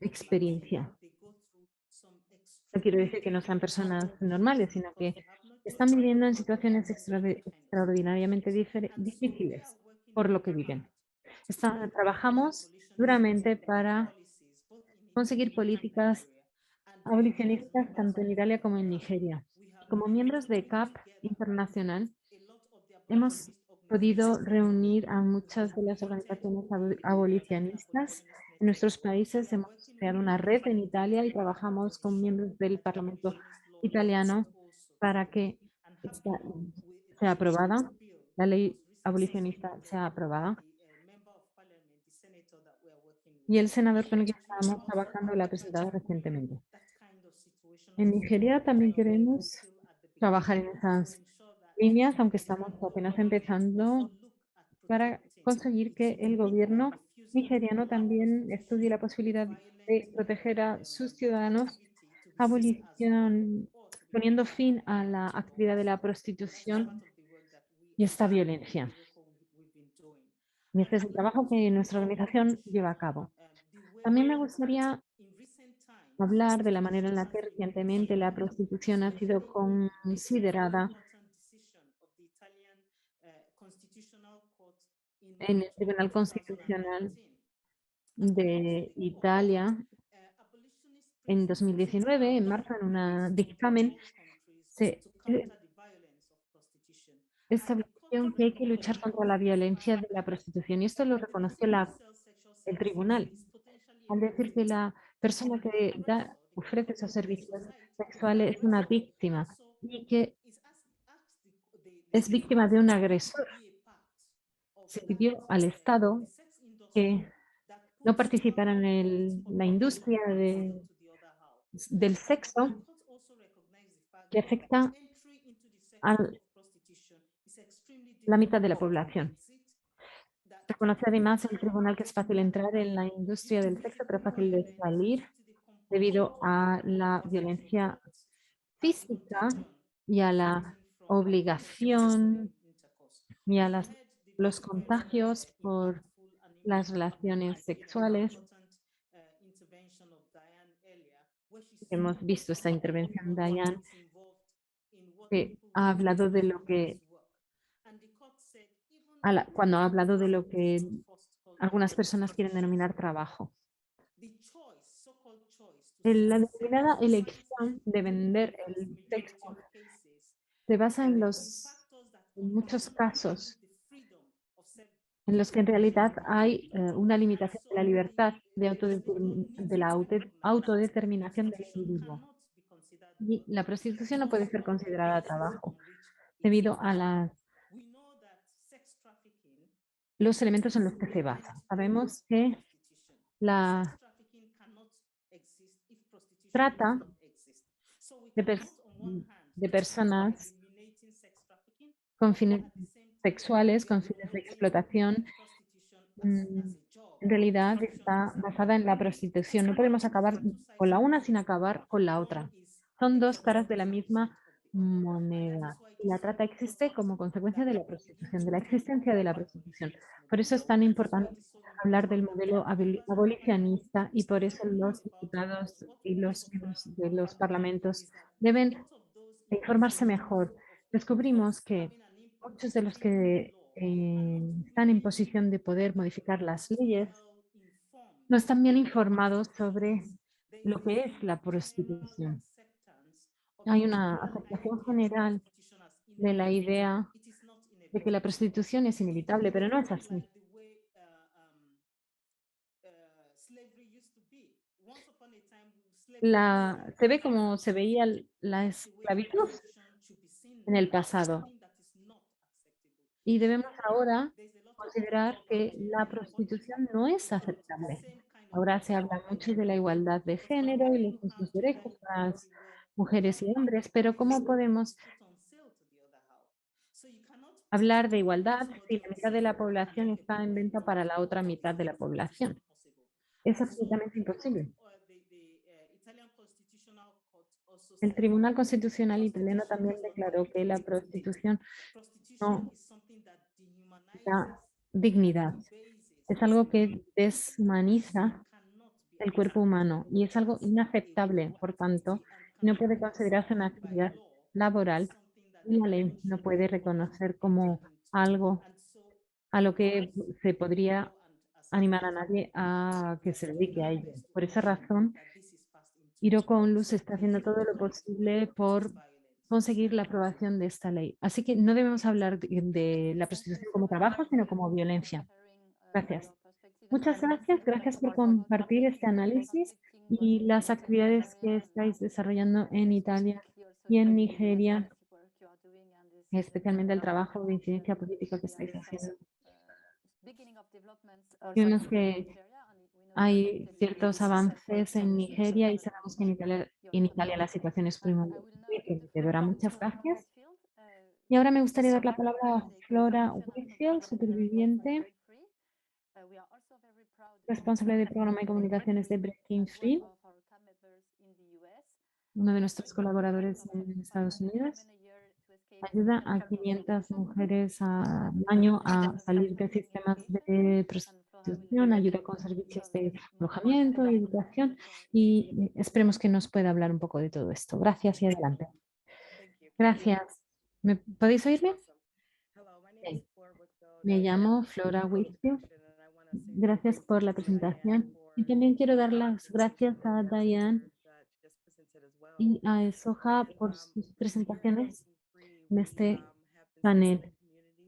experiencia. No quiero decir que no sean personas normales, sino que están viviendo en situaciones extraordinariamente difíciles por lo que viven. Trabajamos duramente para conseguir políticas abolicionistas tanto en Italia como en Nigeria. Como miembros de CAP Internacional, hemos podido reunir a muchas de las organizaciones abolicionistas. En nuestros países hemos creado una red en Italia y trabajamos con miembros del Parlamento italiano para que esta sea aprobada, la ley abolicionista sea aprobada. Y el senador con el que estábamos trabajando la ha presentado recientemente. En Nigeria también queremos trabajar en esas líneas, aunque estamos apenas empezando, para conseguir que el gobierno nigeriano también estudie la posibilidad de proteger a sus ciudadanos, poniendo fin a la actividad de la prostitución y esta violencia. Y este es el trabajo que nuestra organización lleva a cabo. También me gustaría hablar de la manera en la que recientemente la prostitución ha sido considerada en el Tribunal Constitucional de Italia en 2019, en marzo, en un dictamen, se estableció que hay que luchar contra la violencia de la prostitución y esto lo reconoció el tribunal al decir que la persona que ofrece esos servicios sexuales es una víctima y que es víctima de un agresor. Se pidió al Estado que no participara en la industria del sexo que afecta a la mitad de la población. Reconoce además el tribunal que es fácil entrar en la industria del sexo, pero fácil de salir debido a la violencia física y a la obligación y a los contagios por las relaciones sexuales. Hemos visto esta intervención de Diane, que ha hablado de lo que, cuando ha hablado de lo que algunas personas quieren denominar trabajo. La denominada elección de vender el sexo se basa en muchos casos en los que en realidad hay una limitación de la libertad de la autodeterminación del individuo. Y la prostitución no puede ser considerada trabajo debido a los elementos en los que se basa. Sabemos que la trata de personas con fines sexuales, con fines de explotación, en realidad está basada en la prostitución. No podemos acabar con la una sin acabar con la otra. Son dos caras de la misma moneda. La trata existe como consecuencia de la prostitución, de la existencia de la prostitución. Por eso es tan importante hablar del modelo abolicionista y por eso los diputados y los miembros de los parlamentos deben informarse mejor. Descubrimos que muchos de los que están en posición de poder modificar las leyes no están bien informados sobre lo que es la prostitución. Hay una aceptación general de la idea de que la prostitución es inevitable, pero no es así. Se ve como se veía la esclavitud en el pasado y debemos ahora considerar que la prostitución no es aceptable. Ahora se habla mucho de la igualdad de género y los mismos derechos para las mujeres y hombres, pero ¿cómo podemos hablar de igualdad si la mitad de la población está en venta para la otra mitad de la población? Es absolutamente imposible. El Tribunal Constitucional italiano también declaró que la prostitución no da dignidad. Es algo que deshumaniza el cuerpo humano y es algo inaceptable. Por tanto, no puede considerarse una actividad laboral y la ley no puede reconocer como algo a lo que se podría animar a nadie a que se dedique a ello. Por esa razón, Iroko Onlus está haciendo todo lo posible por conseguir la aprobación de esta ley. Así que no debemos hablar de la prostitución como trabajo, sino como violencia. Gracias. Muchas gracias. Gracias por compartir este análisis y las actividades que estáis desarrollando en Italia y en Nigeria, especialmente el trabajo de incidencia política que estáis haciendo. Vemos que hay ciertos avances en Nigeria y sabemos que en Italia la situación es muy prometedora. Muchas gracias. Y ahora me gustaría dar la palabra a Flora Whitfield, superviviente, responsable del programa de comunicaciones de Breaking Free, uno de nuestros colaboradores en Estados Unidos. Ayuda a 500 mujeres al año a salir de sistemas de prostitución, ayuda con servicios de alojamiento, educación y esperemos que nos pueda hablar un poco de todo esto. Gracias y adelante. Gracias. ¿Podéis oírme? Bien. Me llamo Flora Whitfield. Gracias por la presentación. Y también quiero dar las gracias a Diane y a Soja por sus presentaciones en este panel.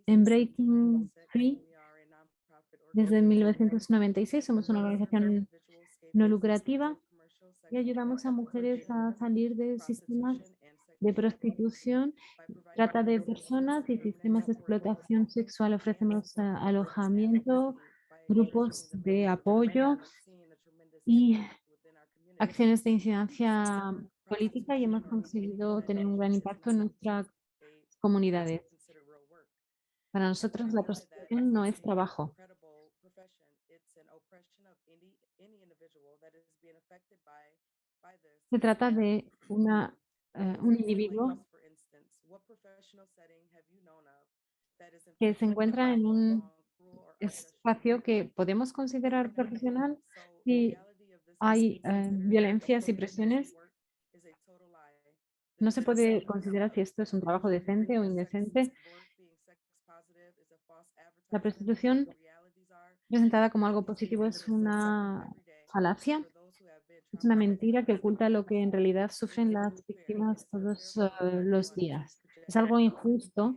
En Breaking Free, desde 1996, somos una organización no lucrativa y ayudamos a mujeres a salir de sistemas de prostitución, trata de personas y sistemas de explotación sexual. Ofrecemos alojamiento, grupos de apoyo y acciones de incidencia política, y hemos conseguido tener un gran impacto en nuestras comunidades. Para nosotros la prostitución no es trabajo. Se trata de un individuo que se encuentra en un espacio que podemos considerar profesional, y hay violencias y presiones. No se puede considerar si esto es un trabajo decente o indecente. La prostitución presentada como algo positivo es una falacia, es una mentira que oculta lo que en realidad sufren las víctimas todos los días. Es algo injusto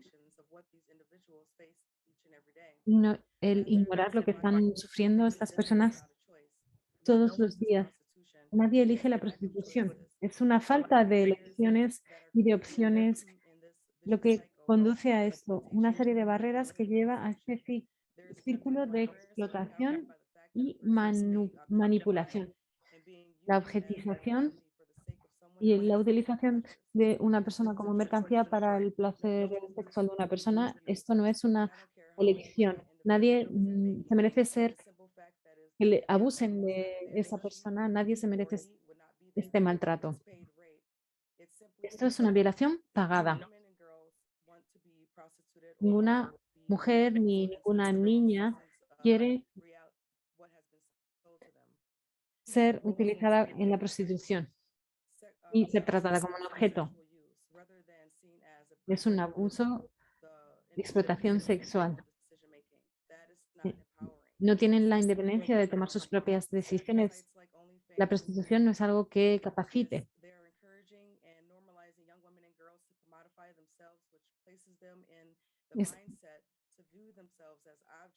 el ignorar lo que están sufriendo estas personas todos los días. Nadie elige la prostitución. Es una falta de elecciones y de opciones lo que conduce a esto, una serie de barreras que lleva a este círculo de explotación y manipulación. La objetización y la utilización de una persona como mercancía para el placer sexual de una persona, esto no es una elección. Nadie se merece que le abusen de esa persona, nadie se merece este maltrato. Esto es una violación pagada. Ninguna mujer ni ninguna niña quiere ser utilizada en la prostitución y ser tratada como un objeto. Es un abuso de explotación sexual. No tienen la independencia de tomar sus propias decisiones. La prostitución no es algo que capacite.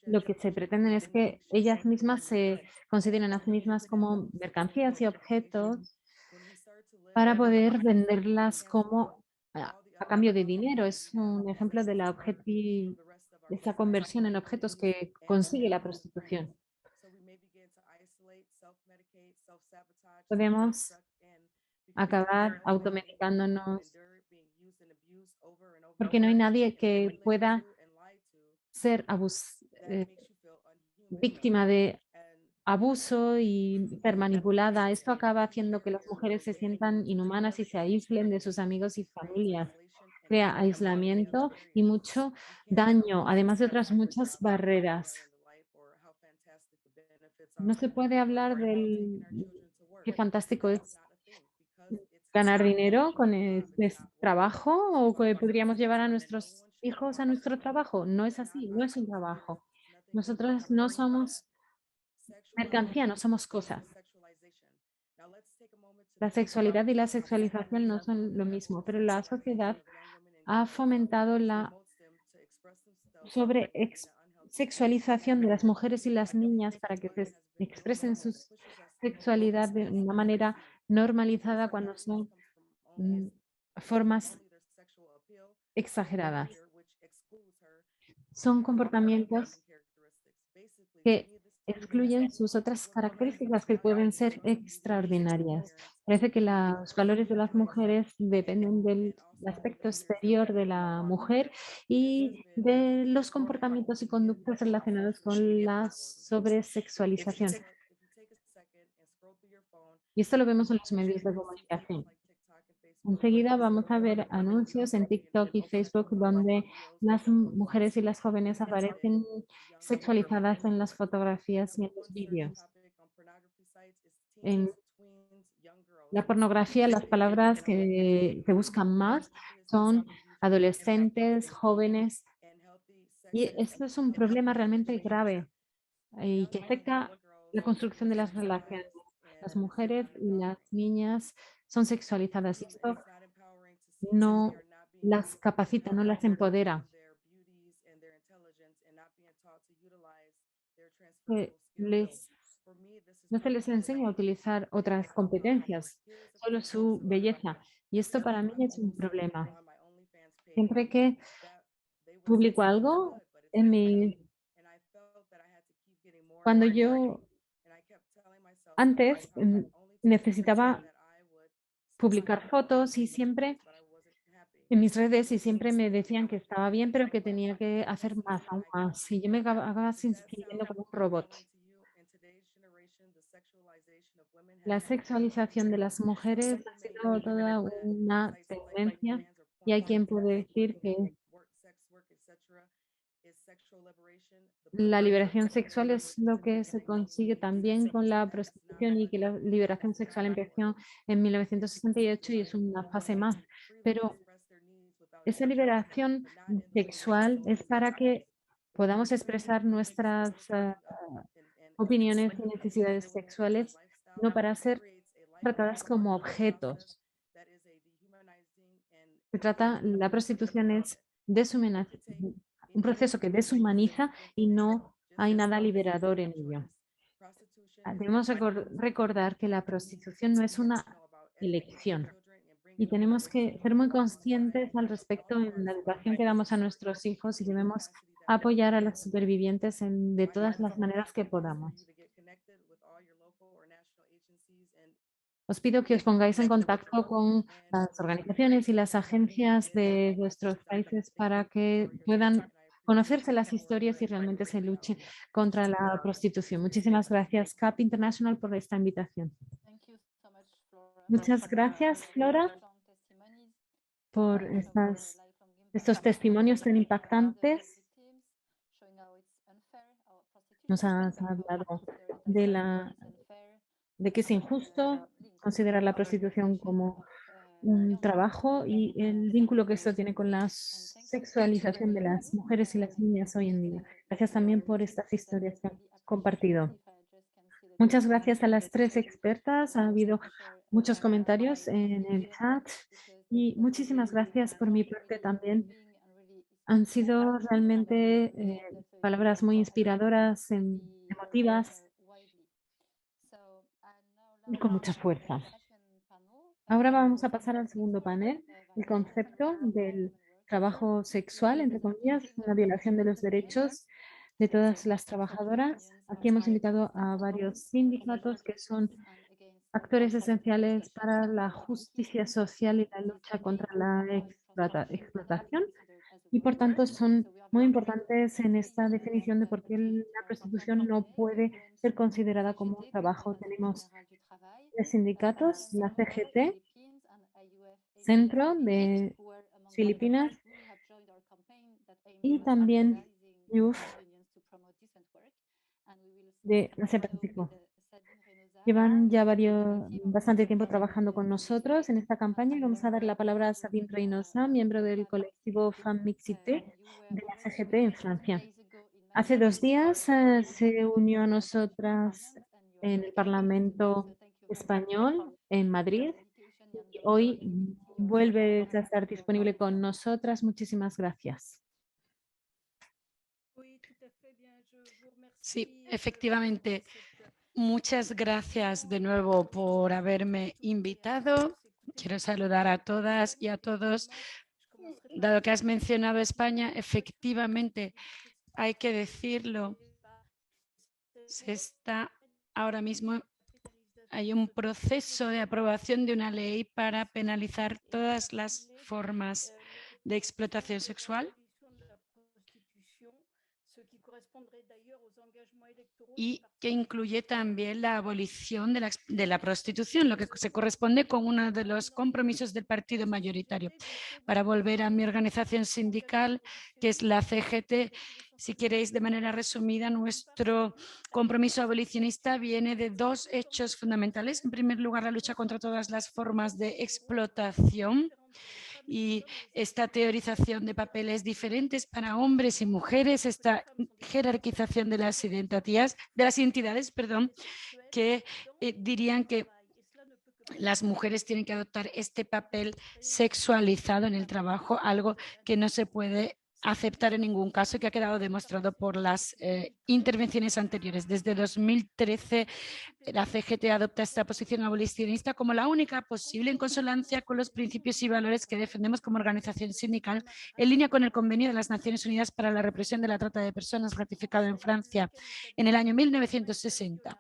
Lo que se pretende es que ellas mismas se consideren a sí mismas como mercancías y objetos para poder venderlas como a cambio de dinero. Es un ejemplo de de esa conversión en objetos que consigue la prostitución. Podemos acabar automedicándonos porque no hay nadie que pueda ser víctima de abuso y ser manipulada. Esto acaba haciendo que las mujeres se sientan inhumanas y se aíslen de sus amigos y familias. Crea aislamiento y mucho daño, además de otras muchas barreras. No se puede hablar del qué fantástico es ganar dinero con este trabajo, o que podríamos llevar a nuestros hijos a nuestro trabajo. No es así, no es un trabajo. Nosotros no somos mercancía, no somos cosas. La sexualidad y la sexualización no son lo mismo, pero la sociedad ha fomentado la sexualización de las mujeres y las niñas para que se expresen su sexualidad de una manera normalizada cuando son formas exageradas. Son comportamientos que excluyen sus otras características que pueden ser extraordinarias. Parece que los valores de las mujeres dependen del aspecto exterior de la mujer y de los comportamientos y conductas relacionados con la sobresexualización. Y esto lo vemos en los medios de comunicación. Enseguida vamos a ver anuncios en TikTok y Facebook donde las mujeres y las jóvenes aparecen sexualizadas en las fotografías y en los vídeos. En la pornografía, las palabras que se buscan más son adolescentes, jóvenes Y esto es un problema realmente grave y que afecta la construcción de las relaciones. Las mujeres y las niñas son sexualizadas y esto no las capacita, no las empodera. Les No se les enseña a utilizar otras competencias, solo su belleza. Y esto para mí es un problema. Siempre que publico algo en cuando yo antes necesitaba publicar fotos y siempre en mis redes y siempre me decían que estaba bien, pero que tenía que hacer más, aún más. Y yo me acababa sintiendo como un robot. La sexualización de las mujeres ha sido toda una tendencia y hay quien puede decir que la liberación sexual es lo que se consigue también con la prostitución y que la liberación sexual empezó en 1968 y es una fase más. Pero esa liberación sexual es para que podamos expresar nuestras opiniones y necesidades sexuales, no para ser tratadas como objetos. La prostitución es un proceso que deshumaniza y no hay nada liberador en ello. Debemos recordar que la prostitución no es una elección y tenemos que ser muy conscientes al respecto en la educación que damos a nuestros hijos y debemos apoyar a los supervivientes de todas las maneras que podamos. Os pido que os pongáis en contacto con las organizaciones y las agencias de vuestros países para que puedan conocerse las historias y realmente se luche contra la prostitución. Muchísimas gracias, CAP International, por esta invitación. Muchas gracias, Flora, por estos testimonios tan impactantes. Nos has hablado de que es injusto considerar la prostitución como un trabajo y el vínculo que esto tiene con la sexualización de las mujeres y las niñas hoy en día. Gracias también por estas historias que han compartido. Muchas gracias a las tres expertas. Ha habido muchos comentarios en el chat y muchísimas gracias por mi parte también. Han sido realmente palabras muy inspiradoras, emotivas y con mucha fuerza. Ahora vamos a pasar al segundo panel, el concepto del trabajo sexual, entre comillas, una violación de los derechos de todas las trabajadoras. Aquí hemos invitado a varios sindicatos que son actores esenciales para la justicia social y la lucha contra la explotación y por tanto son muy importantes en esta definición de por qué la prostitución no puede ser considerada como un trabajo. Tenemos tres sindicatos, la CGT, Centro de Filipinas y también YUF de Asia Pacífico. Llevan ya bastante tiempo trabajando con nosotros en esta campaña y vamos a dar la palabra a Sabine Reynosa, miembro del colectivo Femme Mixité de la CGT en Francia. Hace 2 días se unió a nosotras en el Parlamento español en Madrid y hoy vuelve a estar disponible con nosotras. Muchísimas gracias. Sí, efectivamente. Muchas gracias de nuevo por haberme invitado. Quiero saludar a todas y a todos. Dado que has mencionado España, efectivamente, hay que decirlo, ahora mismo hay un proceso de aprobación de una ley para penalizar todas las formas de explotación sexual. y que incluye también la abolición de la prostitución, lo que se corresponde con uno de los compromisos del partido mayoritario. Para volver a mi organización sindical, que es la CGT, si queréis, de manera resumida, nuestro compromiso abolicionista viene de dos hechos fundamentales. En primer lugar, la lucha contra todas las formas de explotación y esta teorización de papeles diferentes para hombres y mujeres, esta jerarquización de las identidades, que dirían que las mujeres tienen que adoptar este papel sexualizado en el trabajo, algo que no se puede aceptar en ningún caso y que ha quedado demostrado por las intervenciones anteriores. Desde 2013, la CGT adopta esta posición abolicionista como la única posible en consonancia con los principios y valores que defendemos como organización sindical, en línea con el Convenio de las Naciones Unidas para la Represión de la Trata de Personas, ratificado en Francia en el año 1960.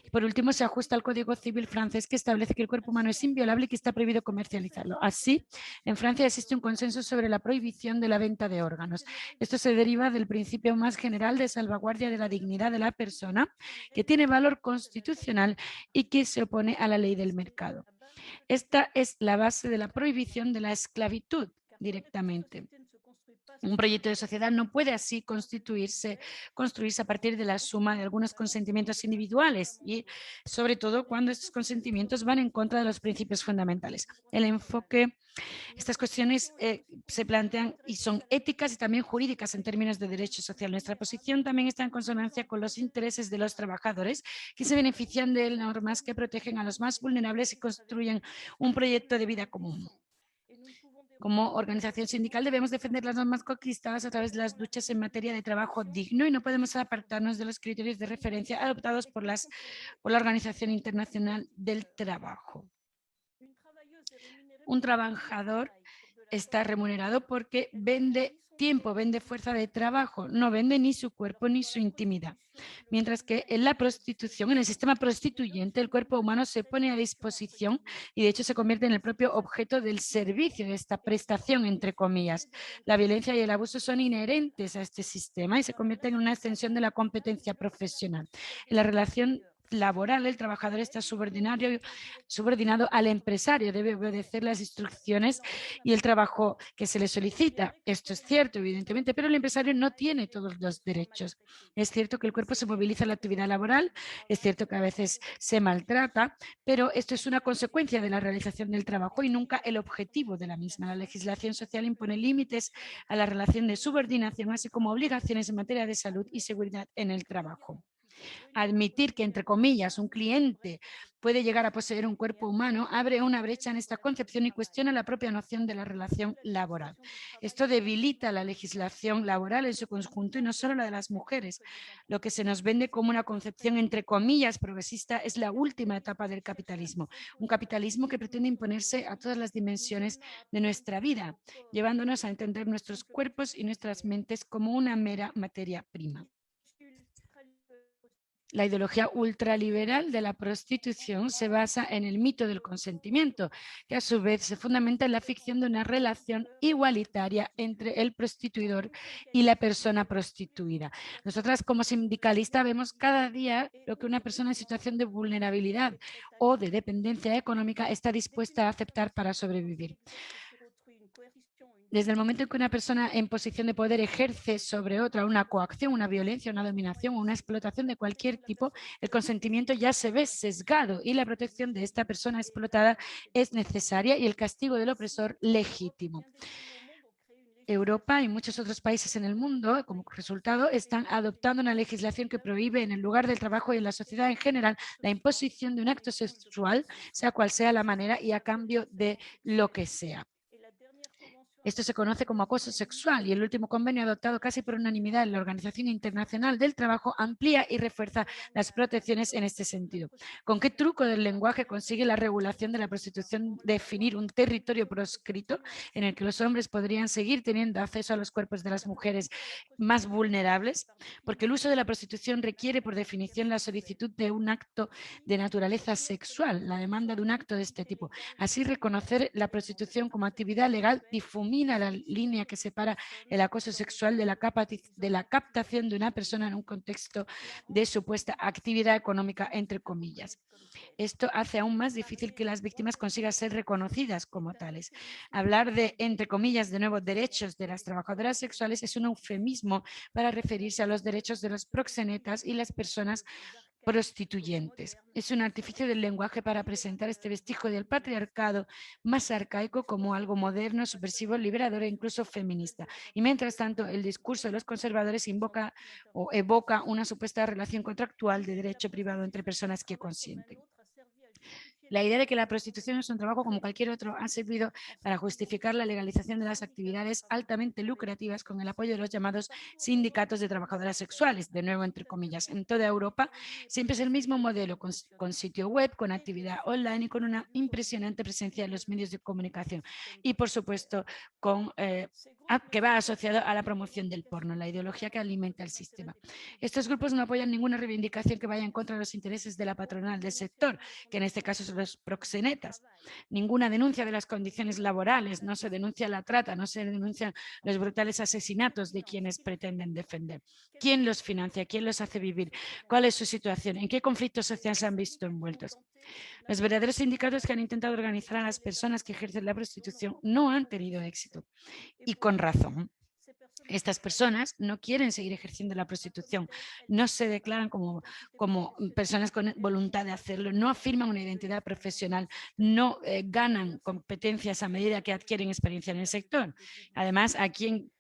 Y por último, se ajusta al Código Civil francés, que establece que el cuerpo humano es inviolable y que está prohibido comercializarlo. Así, en Francia existe un consenso sobre la prohibición de la venta de órganos. Esto se deriva del principio más general de salvaguardia de la dignidad de la persona, que tiene valor constitucional y que se opone a la ley del mercado. Esta es la base de la prohibición de la esclavitud directamente. Un proyecto de sociedad no puede así construirse a partir de la suma de algunos consentimientos individuales y sobre todo cuando estos consentimientos van en contra de los principios fundamentales. El enfoque, estas cuestiones se plantean y son éticas y también jurídicas en términos de derecho social. Nuestra posición también está en consonancia con los intereses de los trabajadores que se benefician de normas que protegen a los más vulnerables y construyen un proyecto de vida común. Como organización sindical debemos defender las normas conquistadas a través de las luchas en materia de trabajo digno y no podemos apartarnos de los criterios de referencia adoptados por la Organización Internacional del Trabajo. Un trabajador está remunerado porque vende tiempo, vende fuerza de trabajo, no vende ni su cuerpo ni su intimidad. Mientras que en la prostitución, en el sistema prostituyente, el cuerpo humano se pone a disposición y de hecho se convierte en el propio objeto del servicio, de esta prestación, entre comillas. La violencia y el abuso son inherentes a este sistema y se convierten en una extensión de la competencia profesional. En la relación laboral, el trabajador está subordinado al empresario, debe obedecer las instrucciones y el trabajo que se le solicita. Esto es cierto, evidentemente, pero el empresario no tiene todos los derechos. Es cierto que el cuerpo se moviliza en la actividad laboral, es cierto que a veces se maltrata, pero esto es una consecuencia de la realización del trabajo y nunca el objetivo de la misma. La legislación social impone límites a la relación de subordinación, así como obligaciones en materia de salud y seguridad en el trabajo. Admitir que, entre comillas, un cliente puede llegar a poseer un cuerpo humano abre una brecha en esta concepción y cuestiona la propia noción de la relación laboral. Esto debilita la legislación laboral en su conjunto y no solo la de las mujeres. Lo que se nos vende como una concepción, entre comillas, progresista es la última etapa del capitalismo. Un capitalismo que pretende imponerse a todas las dimensiones de nuestra vida, llevándonos a entender nuestros cuerpos y nuestras mentes como una mera materia prima. La ideología ultraliberal de la prostitución se basa en el mito del consentimiento, que a su vez se fundamenta en la ficción de una relación igualitaria entre el prostituidor y la persona prostituida. Nosotras, como sindicalistas, vemos cada día lo que una persona en situación de vulnerabilidad o de dependencia económica está dispuesta a aceptar para sobrevivir. Desde el momento en que una persona en posición de poder ejerce sobre otra una coacción, una violencia, una dominación o una explotación de cualquier tipo, el consentimiento ya se ve sesgado y la protección de esta persona explotada es necesaria y el castigo del opresor legítimo. Europa y muchos otros países en el mundo, como resultado, están adoptando una legislación que prohíbe en el lugar del trabajo y en la sociedad en general la imposición de un acto sexual, sea cual sea la manera y a cambio de lo que sea. Esto se conoce como acoso sexual y el último convenio adoptado casi por unanimidad en la Organización Internacional del Trabajo amplía y refuerza las protecciones en este sentido. ¿Con qué truco del lenguaje consigue la regulación de la prostitución definir un territorio proscrito en el que los hombres podrían seguir teniendo acceso a los cuerpos de las mujeres más vulnerables? Porque el uso de la prostitución requiere por definición la solicitud de un acto de naturaleza sexual, la demanda de un acto de este tipo. Así, reconocer la prostitución como actividad legal difumina elimina la línea que separa el acoso sexual de la captación de una persona en un contexto de supuesta actividad económica, entre comillas. Esto hace aún más difícil que las víctimas consigan ser reconocidas como tales. Hablar de, entre comillas, de nuevo, derechos de las trabajadoras sexuales es un eufemismo para referirse a los derechos de los proxenetas y las personas prostituyentes. Es un artificio del lenguaje para presentar este vestigio del patriarcado más arcaico como algo moderno, subversivo, liberador e incluso feminista. Y mientras tanto, el discurso de los conservadores invoca o evoca una supuesta relación contractual de derecho privado entre personas que consienten. La idea de que la prostitución es un trabajo como cualquier otro ha servido para justificar la legalización de las actividades altamente lucrativas con el apoyo de los llamados sindicatos de trabajadoras sexuales, de nuevo entre comillas. En toda Europa siempre es el mismo modelo, con sitio web, con actividad online y con una impresionante presencia en los medios de comunicación. Y, por supuesto, que va asociado a la promoción del porno, la ideología que alimenta el sistema. Estos grupos no apoyan ninguna reivindicación que vaya en contra de los intereses de la patronal del sector, que en este caso son los proxenetas. Ninguna denuncia de las condiciones laborales, no se denuncia la trata, no se denuncian los brutales asesinatos de quienes pretenden defender. ¿Quién los financia? ¿Quién los hace vivir? ¿Cuál es su situación? ¿En qué conflictos sociales se han visto envueltos? Los verdaderos sindicatos que han intentado organizar a las personas que ejercen la prostitución no han tenido éxito, y con razón. Estas personas no quieren seguir ejerciendo la prostitución, no se declaran como personas con voluntad de hacerlo, no afirman una identidad profesional, no ganan competencias a medida que adquieren experiencia en el sector. Además, ¿a quién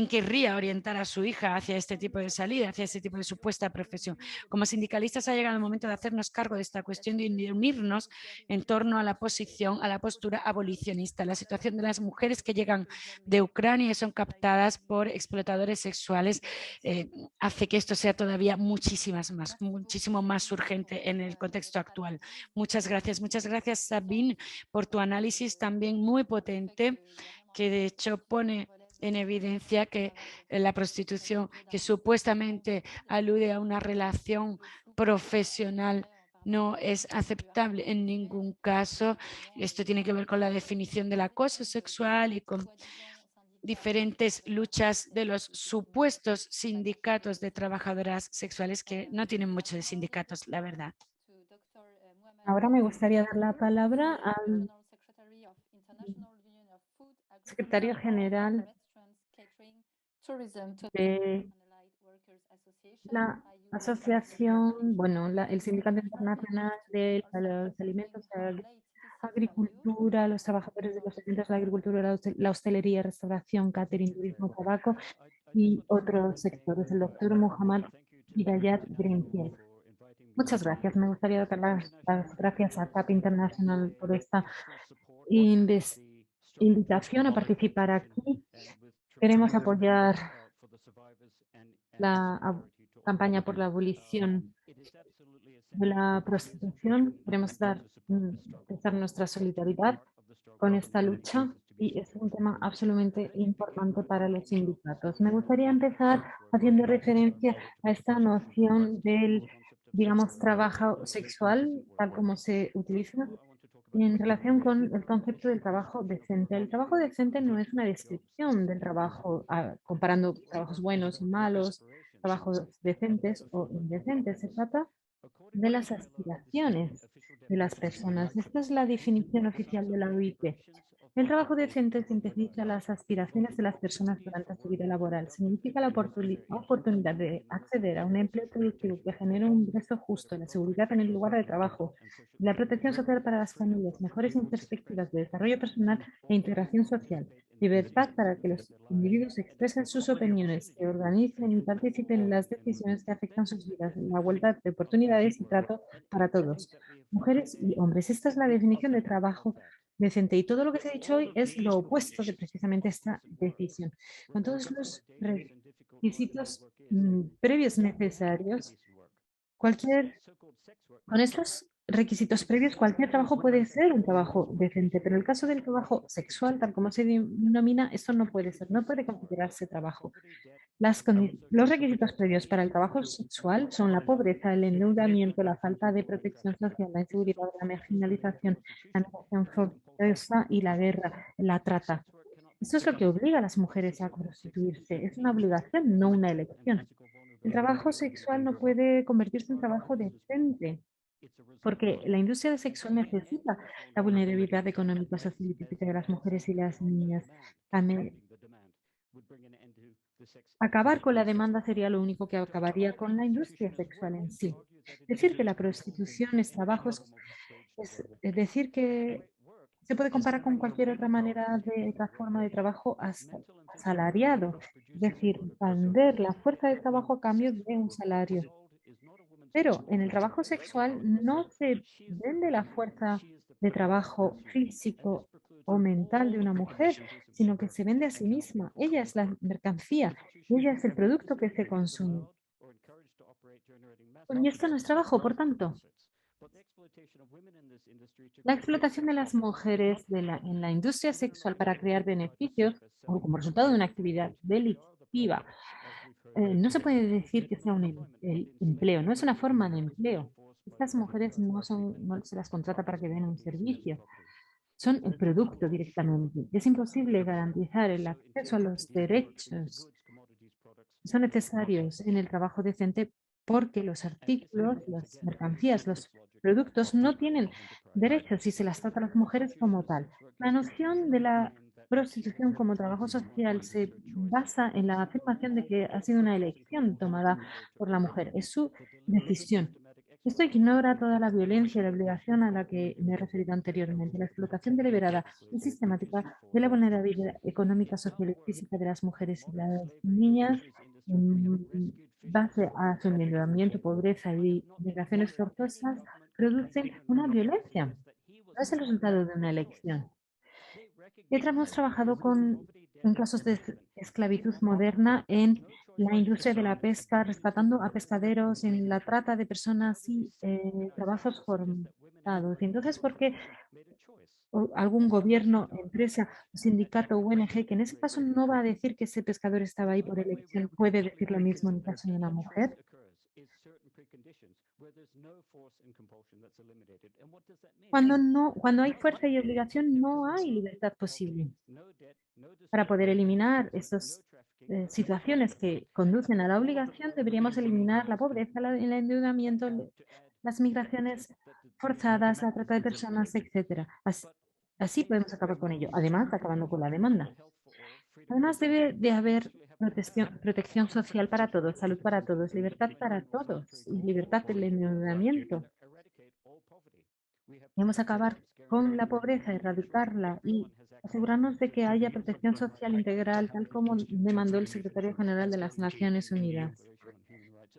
querría orientar a su hija hacia este tipo de salida, hacia este tipo de supuesta profesión? Como sindicalistas ha llegado el momento de hacernos cargo de esta cuestión y de unirnos en torno a la postura abolicionista. La situación de las mujeres que llegan de Ucrania y son captadas por explotadores sexuales hace que esto sea todavía muchísimo más urgente en el contexto actual. Muchas gracias, Sabine, por tu análisis también muy potente, que de hecho pone en evidencia que la prostitución, que supuestamente alude a una relación profesional, no es aceptable en ningún caso. Esto tiene que ver con la definición del acoso sexual y con diferentes luchas de los supuestos sindicatos de trabajadoras sexuales, que no tienen mucho de sindicatos, la verdad. Ahora me gustaría dar la palabra al secretario general de la asociación, bueno, el Sindicato Internacional de los Alimentos, la Agricultura, los trabajadores de los alimentos, la agricultura, la hostelería, restauración, catering, turismo, tabaco y otros sectores, el doctor Muhammad Hidayat Greenfield. Muchas gracias. Me gustaría dar las gracias a CAP International por esta invitación a participar aquí. Queremos apoyar la campaña por la abolición de la prostitución. Queremos expresar nuestra solidaridad con esta lucha y es un tema absolutamente importante para los sindicatos. Me gustaría empezar haciendo referencia a esta noción del, digamos, trabajo sexual, tal como se utiliza en relación con el concepto del trabajo decente. El trabajo decente no es una descripción del trabajo, comparando trabajos buenos y malos, trabajos decentes o indecentes. Se trata de las aspiraciones de las personas. Esta es la definición oficial de la OIT. El trabajo decente sintetiza las aspiraciones de las personas durante su vida laboral. Significa la oportunidad de acceder a un empleo productivo que genere un ingreso justo, la seguridad en el lugar de trabajo, la protección social para las familias, mejores perspectivas de desarrollo personal e integración social, libertad para que los individuos expresen sus opiniones, se organicen y participen en las decisiones que afectan sus vidas, la igualdad de oportunidades y trato para todos, mujeres y hombres. Esta es la definición de trabajo decente. Y todo lo que se ha dicho hoy es lo opuesto de precisamente esta decisión. Con todos los requisitos previos necesarios, con estos requisitos previos, cualquier trabajo puede ser un trabajo decente, pero en el caso del trabajo sexual, tal como se denomina, esto no puede ser, no puede considerarse trabajo. Los requisitos previos para el trabajo sexual son la pobreza, el endeudamiento, la falta de protección social, la inseguridad, la marginalización, la migración forzosa y la guerra, la trata. Esto es lo que obliga a las mujeres a prostituirse. Es una obligación, no una elección. El trabajo sexual no puede convertirse en trabajo decente, porque la industria sexual necesita la vulnerabilidad económica, social y física de las mujeres y las niñas. Acabar con la demanda sería lo único que acabaría con la industria sexual en sí. Decir que la prostitución es trabajo es decir que se puede comparar con cualquier otra manera de otra forma de trabajo asalariado, es decir, vender la fuerza de trabajo a cambio de un salario. Pero en el trabajo sexual no se vende la fuerza de trabajo físico o mental de una mujer, sino que se vende a sí misma. Ella es la mercancía, ella es el producto que se consume. Y esto no es trabajo, por tanto. La explotación de las mujeres en la industria sexual para crear beneficios o como resultado de una actividad delictiva no se puede decir que sea el empleo, no es una forma de empleo. Estas mujeres no se las contrata para que den un servicio, son el producto directamente. Es imposible garantizar el acceso a los derechos que son necesarios en el trabajo decente porque los artículos, las mercancías, los productos no tienen derechos y se las trata a las mujeres como tal. La noción de la prostitución como trabajo social se basa en la afirmación de que ha sido una elección tomada por la mujer. Es su decisión. Esto ignora toda la violencia y la obligación a la que me he referido anteriormente. La explotación deliberada y sistemática de la vulnerabilidad económica, social y física de las mujeres y las niñas en base a su endeudamiento, pobreza y migraciones forzosas producen una violencia. No es el resultado de una elección. Hemos trabajado en casos de esclavitud moderna en la industria de la pesca, rescatando a pescaderos en la trata de personas y trabajos forzados. Y entonces, ¿por qué algún gobierno, empresa, sindicato o ONG, que en ese caso no va a decir que ese pescador estaba ahí por elección, puede decir lo mismo en el caso de una mujer? Cuando hay fuerza y obligación, no hay libertad posible. Para poder eliminar estas situaciones que conducen a la obligación, deberíamos eliminar la pobreza, el endeudamiento, las migraciones forzadas, la trata de personas, etcétera. Así podemos acabar con ello, además acabando con la demanda. Además debe de haber protección social para todos, salud para todos, libertad para todos y libertad del endeudamiento. Debemos acabar con la pobreza, erradicarla y asegurarnos de que haya protección social integral, tal como demandó el secretario general de las Naciones Unidas.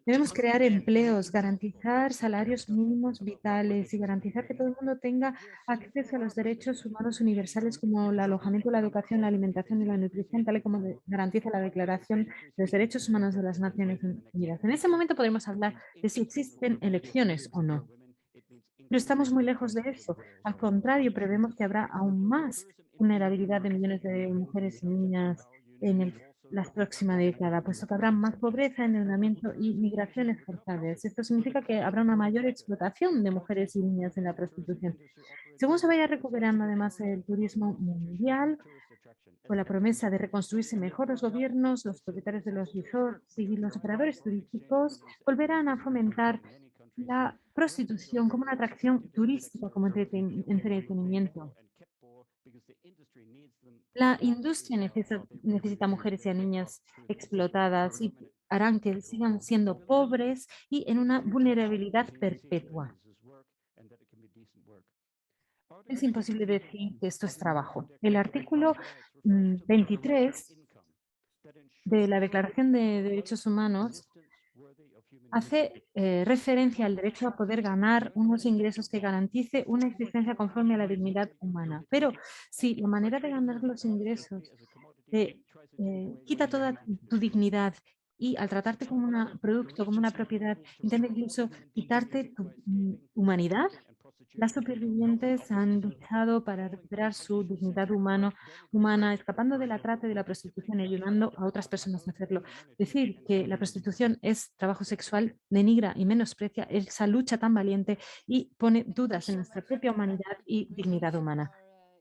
Debemos crear empleos, garantizar salarios mínimos vitales y garantizar que todo el mundo tenga acceso a los derechos humanos universales como el alojamiento, la educación, la alimentación y la nutrición, tal y como garantiza la Declaración de los Derechos Humanos de las Naciones Unidas. En ese momento podremos hablar de si existen elecciones o no. Pero estamos muy lejos de eso. Al contrario, prevemos que habrá aún más vulnerabilidad de millones de mujeres y niñas en la próxima década, puesto que habrá más pobreza, endeudamiento y migraciones forzadas. Esto significa que habrá una mayor explotación de mujeres y niñas en la prostitución. Según se vaya recuperando además el turismo mundial, con la promesa de reconstruirse mejor los gobiernos, los propietarios de los resorts y los operadores turísticos volverán a fomentar la prostitución como una atracción turística, como entretenimiento. La industria necesita mujeres y a niñas explotadas y harán que sigan siendo pobres y en una vulnerabilidad perpetua. Es imposible decir que esto es trabajo. El artículo 23 de la Declaración de Derechos Humanos hace referencia al derecho a poder ganar unos ingresos que garantice una existencia conforme a la dignidad humana. Pero si la manera de ganar los ingresos te quita toda tu dignidad y al tratarte como un producto, como una propiedad, intenta incluso quitarte tu humanidad, las supervivientes han luchado para recuperar su dignidad humana, escapando de la trata y de la prostitución y ayudando a otras personas a hacerlo. Decir que la prostitución es trabajo sexual denigra y menosprecia esa lucha tan valiente y pone dudas en nuestra propia humanidad y dignidad humana.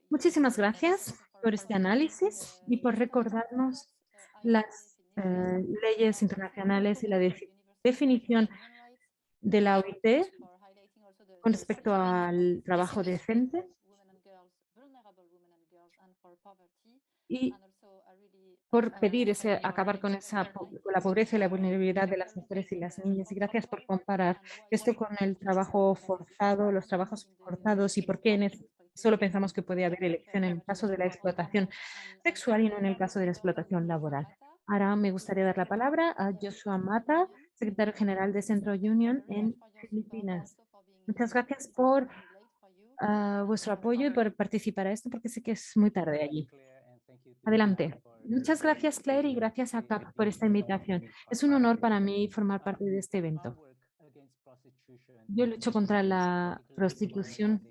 Muchísimas gracias. por este análisis y por recordarnos las leyes internacionales y la definición de la OIT con respecto al trabajo decente y por pedir acabar con con la pobreza y la vulnerabilidad de las mujeres y las niñas. Y gracias por comparar esto con el trabajo forzado, los trabajos forzados y por qué solo pensamos que puede haber elección en el caso de la explotación sexual y no en el caso de la explotación laboral. Ahora me gustaría dar la palabra a Joshua Mata, secretario general de Centro Union en Filipinas. Muchas gracias por vuestro apoyo y por participar a esto, porque sé que es muy tarde allí. Adelante. Muchas gracias, Claire, y gracias a CAP por esta invitación. Es un honor para mí formar parte de este evento. Yo lucho contra la prostitución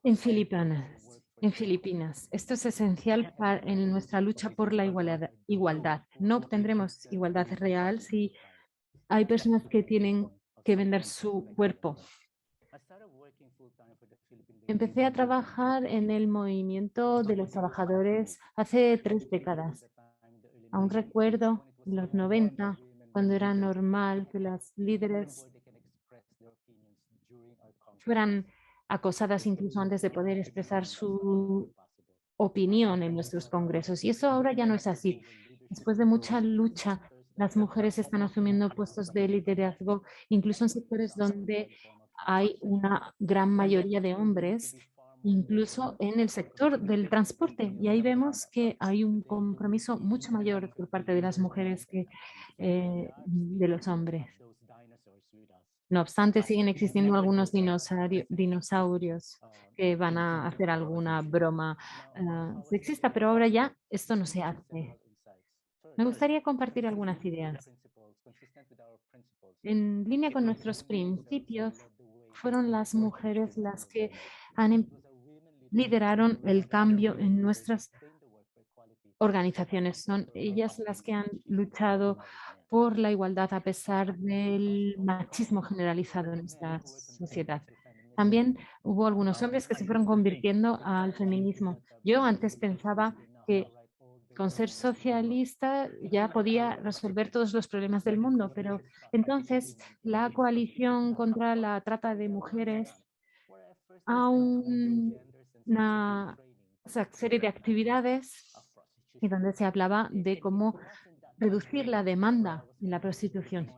en Filipinas. Esto es esencial en nuestra lucha por la igualdad. No obtendremos igualdad real si hay personas que tienen que vender su cuerpo. Empecé a trabajar en el movimiento de los trabajadores hace 3 décadas. Aún recuerdo en los 90, cuando era normal que las líderes fueran acosadas incluso antes de poder expresar su opinión en nuestros congresos. Y eso ahora ya no es así. Después de mucha lucha, las mujeres están asumiendo puestos de liderazgo, incluso en sectores donde hay una gran mayoría de hombres, incluso en el sector del transporte. Y ahí vemos que hay un compromiso mucho mayor por parte de las mujeres que de los hombres. No obstante, siguen existiendo algunos dinosaurios que van a hacer alguna broma sexista, pero ahora ya esto no se hace. Me gustaría compartir algunas ideas. En línea con nuestros principios, fueron las mujeres las que lideraron el cambio en nuestras organizaciones. Son ellas las que han luchado por la igualdad a pesar del machismo generalizado en esta sociedad. También hubo algunos hombres que se fueron convirtiendo al feminismo. Yo antes pensaba que con ser socialista ya podía resolver todos los problemas del mundo, pero entonces la coalición contra la trata de mujeres a una serie de actividades y donde se hablaba de cómo reducir la demanda en la prostitución.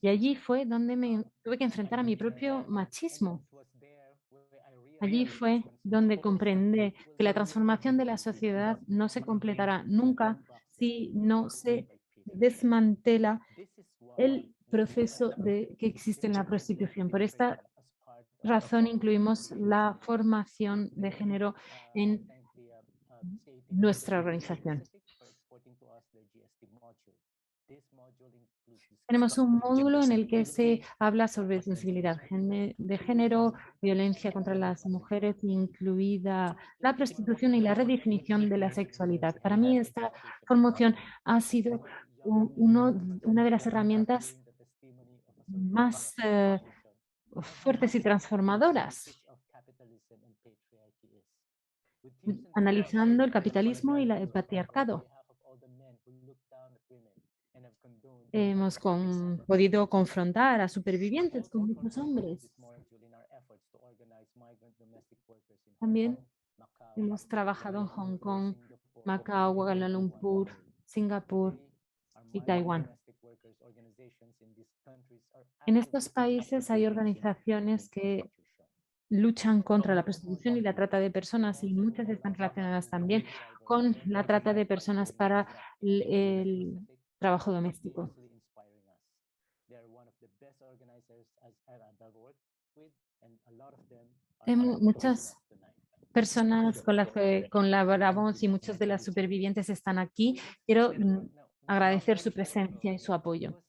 Y allí fue donde me tuve que enfrentar a mi propio machismo. Allí fue donde comprendí que la transformación de la sociedad no se completará nunca si no se desmantela el proceso que existe en la prostitución. Por esta razón incluimos la formación de género en nuestra organización. Tenemos un módulo en el que se habla sobre sensibilidad de género, violencia contra las mujeres, incluida la prostitución y la redefinición de la sexualidad. Para mí esta formación ha sido una de las herramientas más fuertes y transformadoras, analizando el capitalismo y el patriarcado. Hemos podido confrontar a supervivientes con muchos hombres. También hemos trabajado en Hong Kong, Macao, Kuala Lumpur, Singapur y Taiwán. En estos países hay organizaciones que luchan contra la prostitución y la trata de personas y muchas están relacionadas también con la trata de personas para el trabajo doméstico. Hay muchas personas con las que colaboramos y muchos de las supervivientes están aquí. Quiero agradecer su presencia y su apoyo.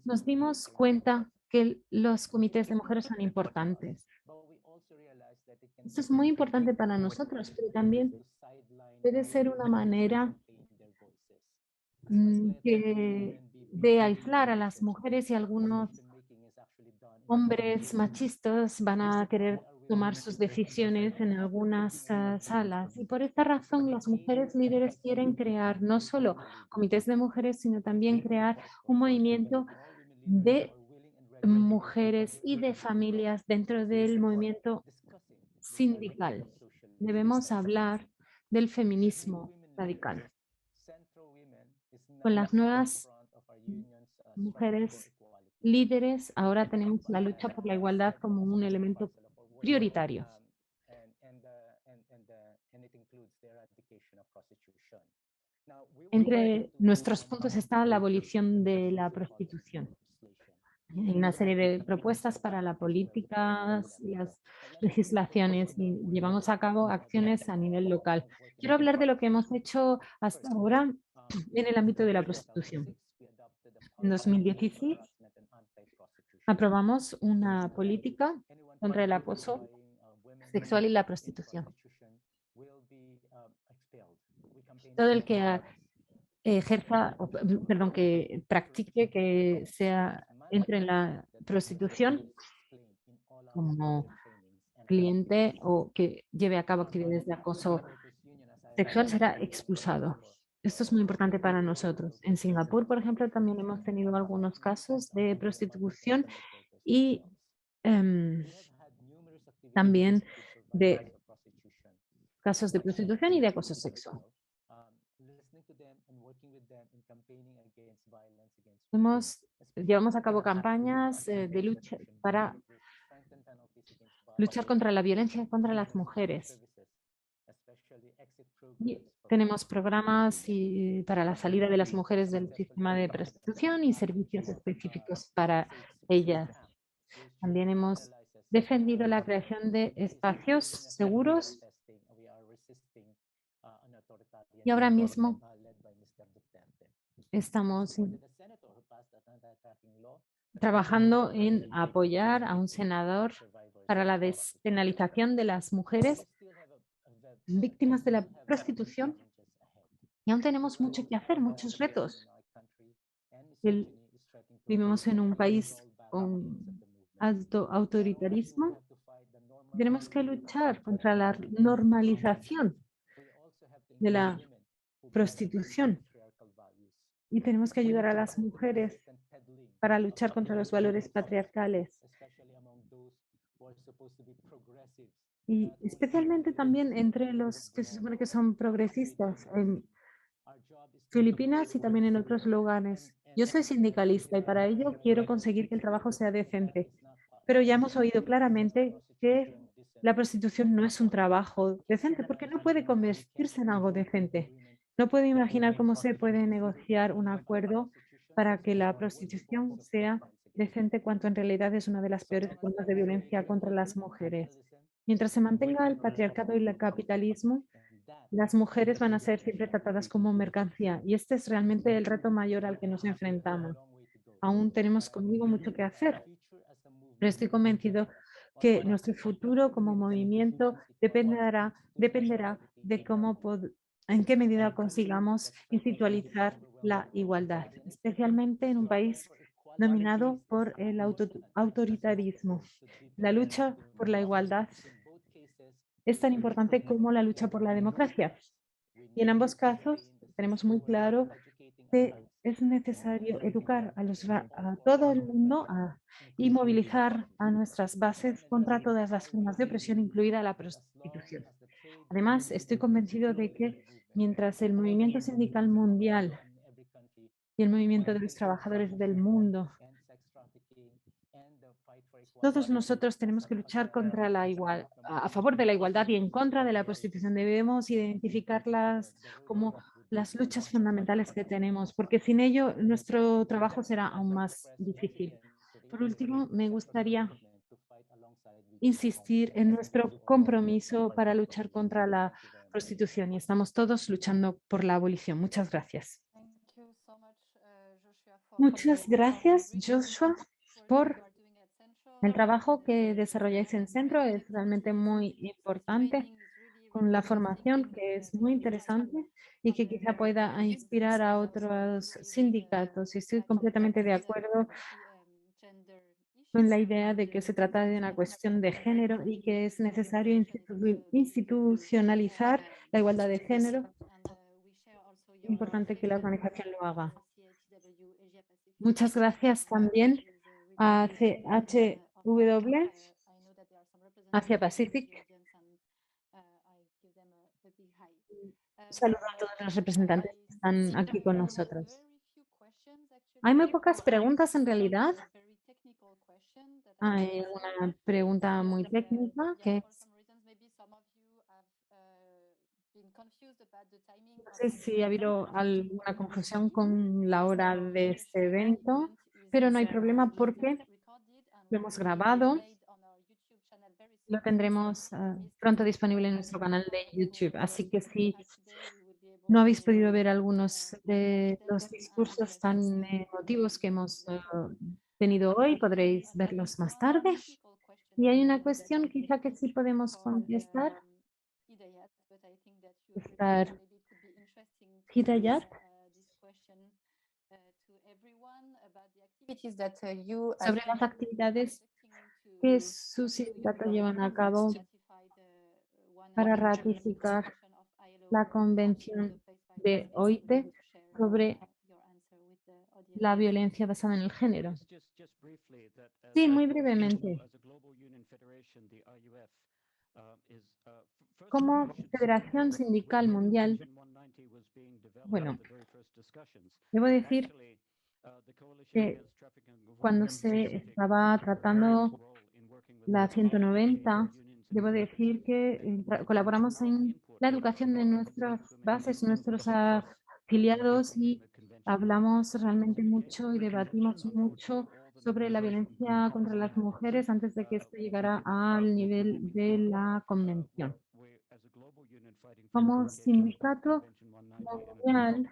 Nos dimos cuenta que los comités de mujeres son importantes. Esto es muy importante para nosotros, pero también puede ser una manera de aislar a las mujeres y algunos hombres machistas van a querer tomar sus decisiones en algunas salas. Y por esta razón las mujeres líderes quieren crear no solo comités de mujeres, sino también crear un movimiento de mujeres y de familias dentro del movimiento sindical. Debemos hablar del feminismo radical. Con las nuevas mujeres líderes, ahora tenemos la lucha por la igualdad como un elemento prioritario. Entre nuestros puntos está la abolición de la prostitución. Hay una serie de propuestas para las políticas, las legislaciones y llevamos a cabo acciones a nivel local. Quiero hablar de lo que hemos hecho hasta ahora en el ámbito de la prostitución. En 2016 aprobamos una política contra el acoso sexual y la prostitución. Todo el que ejerza, perdón, que practique, que entre en la prostitución como cliente o que lleve a cabo actividades de acoso sexual será expulsado. Esto es muy importante para nosotros. En Singapur, por ejemplo, también hemos tenido algunos casos de prostitución y también de casos de prostitución y de acoso sexual. Llevamos a cabo campañas de lucha para luchar contra la violencia contra las mujeres. Y tenemos programas para la salida de las mujeres del sistema de prostitución y servicios específicos para ellas. También hemos defendido la creación de espacios seguros y ahora mismo estamos trabajando en apoyar a un senador para la despenalización de las mujeres víctimas de la prostitución. Y aún tenemos mucho que hacer, muchos retos. Vivimos en un país con alto autoritarismo. Tenemos que luchar contra la normalización de la prostitución. Y tenemos que ayudar a las mujeres para luchar contra los valores patriarcales. Y especialmente también entre los que se supone que son progresistas en Filipinas y también en otros lugares. Yo soy sindicalista y para ello quiero conseguir que el trabajo sea decente. Pero ya hemos oído claramente que la prostitución no es un trabajo decente porque no puede convertirse en algo decente. No puedo imaginar cómo se puede negociar un acuerdo para que la prostitución sea decente cuando en realidad es una de las peores formas de violencia contra las mujeres. Mientras se mantenga el patriarcado y el capitalismo, las mujeres van a ser siempre tratadas como mercancía y este es realmente el reto mayor al que nos enfrentamos. Aún tenemos conmigo mucho que hacer, pero estoy convencido que nuestro futuro como movimiento dependerá de en qué medida consigamos institucionalizar la igualdad, especialmente en un país dominado por el autoritarismo. La lucha por la igualdad es tan importante como la lucha por la democracia. Y en ambos casos tenemos muy claro que es necesario educar a todo el mundo y movilizar a nuestras bases contra todas las formas de opresión, incluida la prostitución. Además, estoy convencido de que mientras el movimiento sindical mundial y el movimiento de los trabajadores del mundo, todos nosotros tenemos que luchar contra a favor de la igualdad y en contra de la prostitución. Debemos identificarlas como las luchas fundamentales que tenemos, porque sin ello nuestro trabajo será aún más difícil. Por último, me gustaría insistir en nuestro compromiso para luchar contra la prostitución y estamos todos luchando por la abolición. Muchas gracias. Muchas gracias, Joshua, por el trabajo que desarrolláis en Centro. Es realmente muy importante con la formación, que es muy interesante y que quizá pueda inspirar a otros sindicatos. Y estoy completamente de acuerdo con la idea de que se trata de una cuestión de género y que es necesario institucionalizar la igualdad de género. Es importante que la organización lo haga. Muchas gracias también a CHW, Asia Pacific. Un saludo a todos los representantes que están aquí con nosotros. Hay muy pocas preguntas en realidad. Hay una pregunta muy técnica que es, no sé si ha habido alguna confusión con la hora de este evento, pero no hay problema porque lo hemos grabado. Lo tendremos pronto disponible en nuestro canal de YouTube. Así que si no habéis podido ver algunos de los discursos tan emotivos que hemos tenido hoy, podréis verlos más tarde. Y hay una cuestión quizá que sí podemos contestar. Hidayat, sobre las actividades que su sindicato llevan a cabo para ratificar la Convención de OIT sobre la violencia basada en el género. Sí, muy brevemente. Como Federación Sindical Mundial, bueno, debo decir que cuando se estaba tratando la 190, debo decir que colaboramos en la educación de nuestras bases, nuestros afiliados y hablamos realmente mucho y debatimos mucho sobre la violencia contra las mujeres antes de que esto llegara al nivel de la convención. Como sindicato mundial,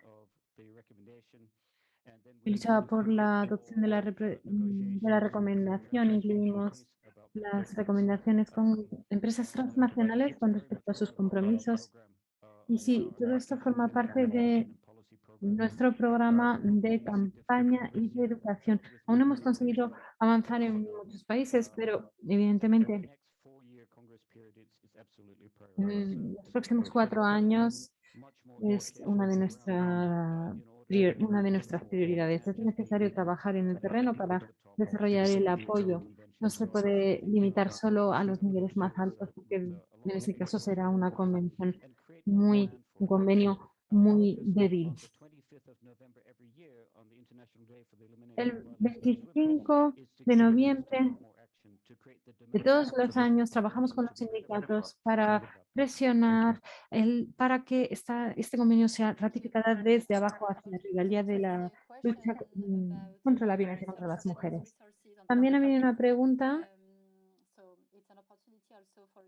luchaba por la adopción de la recomendación. Incluimos las recomendaciones con empresas transnacionales con respecto a sus compromisos. Y sí, todo esto forma parte de nuestro programa de campaña y de educación. Aún no hemos conseguido avanzar en muchos países, pero evidentemente en los próximos 4 años es una de nuestras prioridades. Es necesario trabajar en el terreno para desarrollar el apoyo. No se puede limitar solo a los niveles más altos, porque en ese caso será un convenio muy débil. El 25 de noviembre de todos los años trabajamos con los sindicatos para presionar para que este convenio sea ratificado desde abajo hacia arriba, el día de la lucha contra la violencia contra las mujeres. También había una pregunta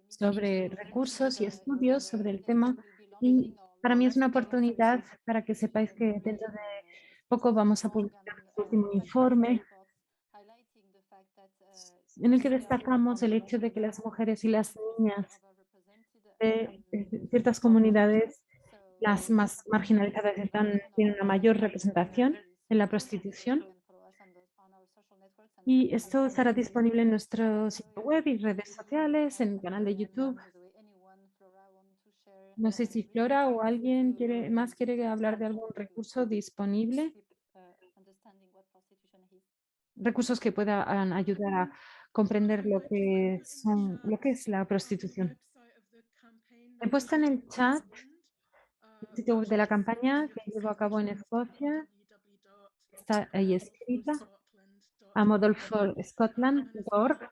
sobre recursos y estudios sobre el tema, y para mí es una oportunidad para que sepáis que dentro de poco vamos a publicar nuestro último informe en el que destacamos el hecho de que las mujeres y las niñas de ciertas comunidades, las más marginalizadas, tienen una mayor representación en la prostitución. Y esto estará disponible en nuestro sitio web y redes sociales, en el canal de YouTube. No sé si Flora o alguien quiere hablar de algún recurso disponible. Recursos que puedan ayudar a comprender lo que es la prostitución. He puesto en el chat el sitio web de la campaña que llevo a cabo en Escocia. Está ahí escrita, amodolforscotland.org.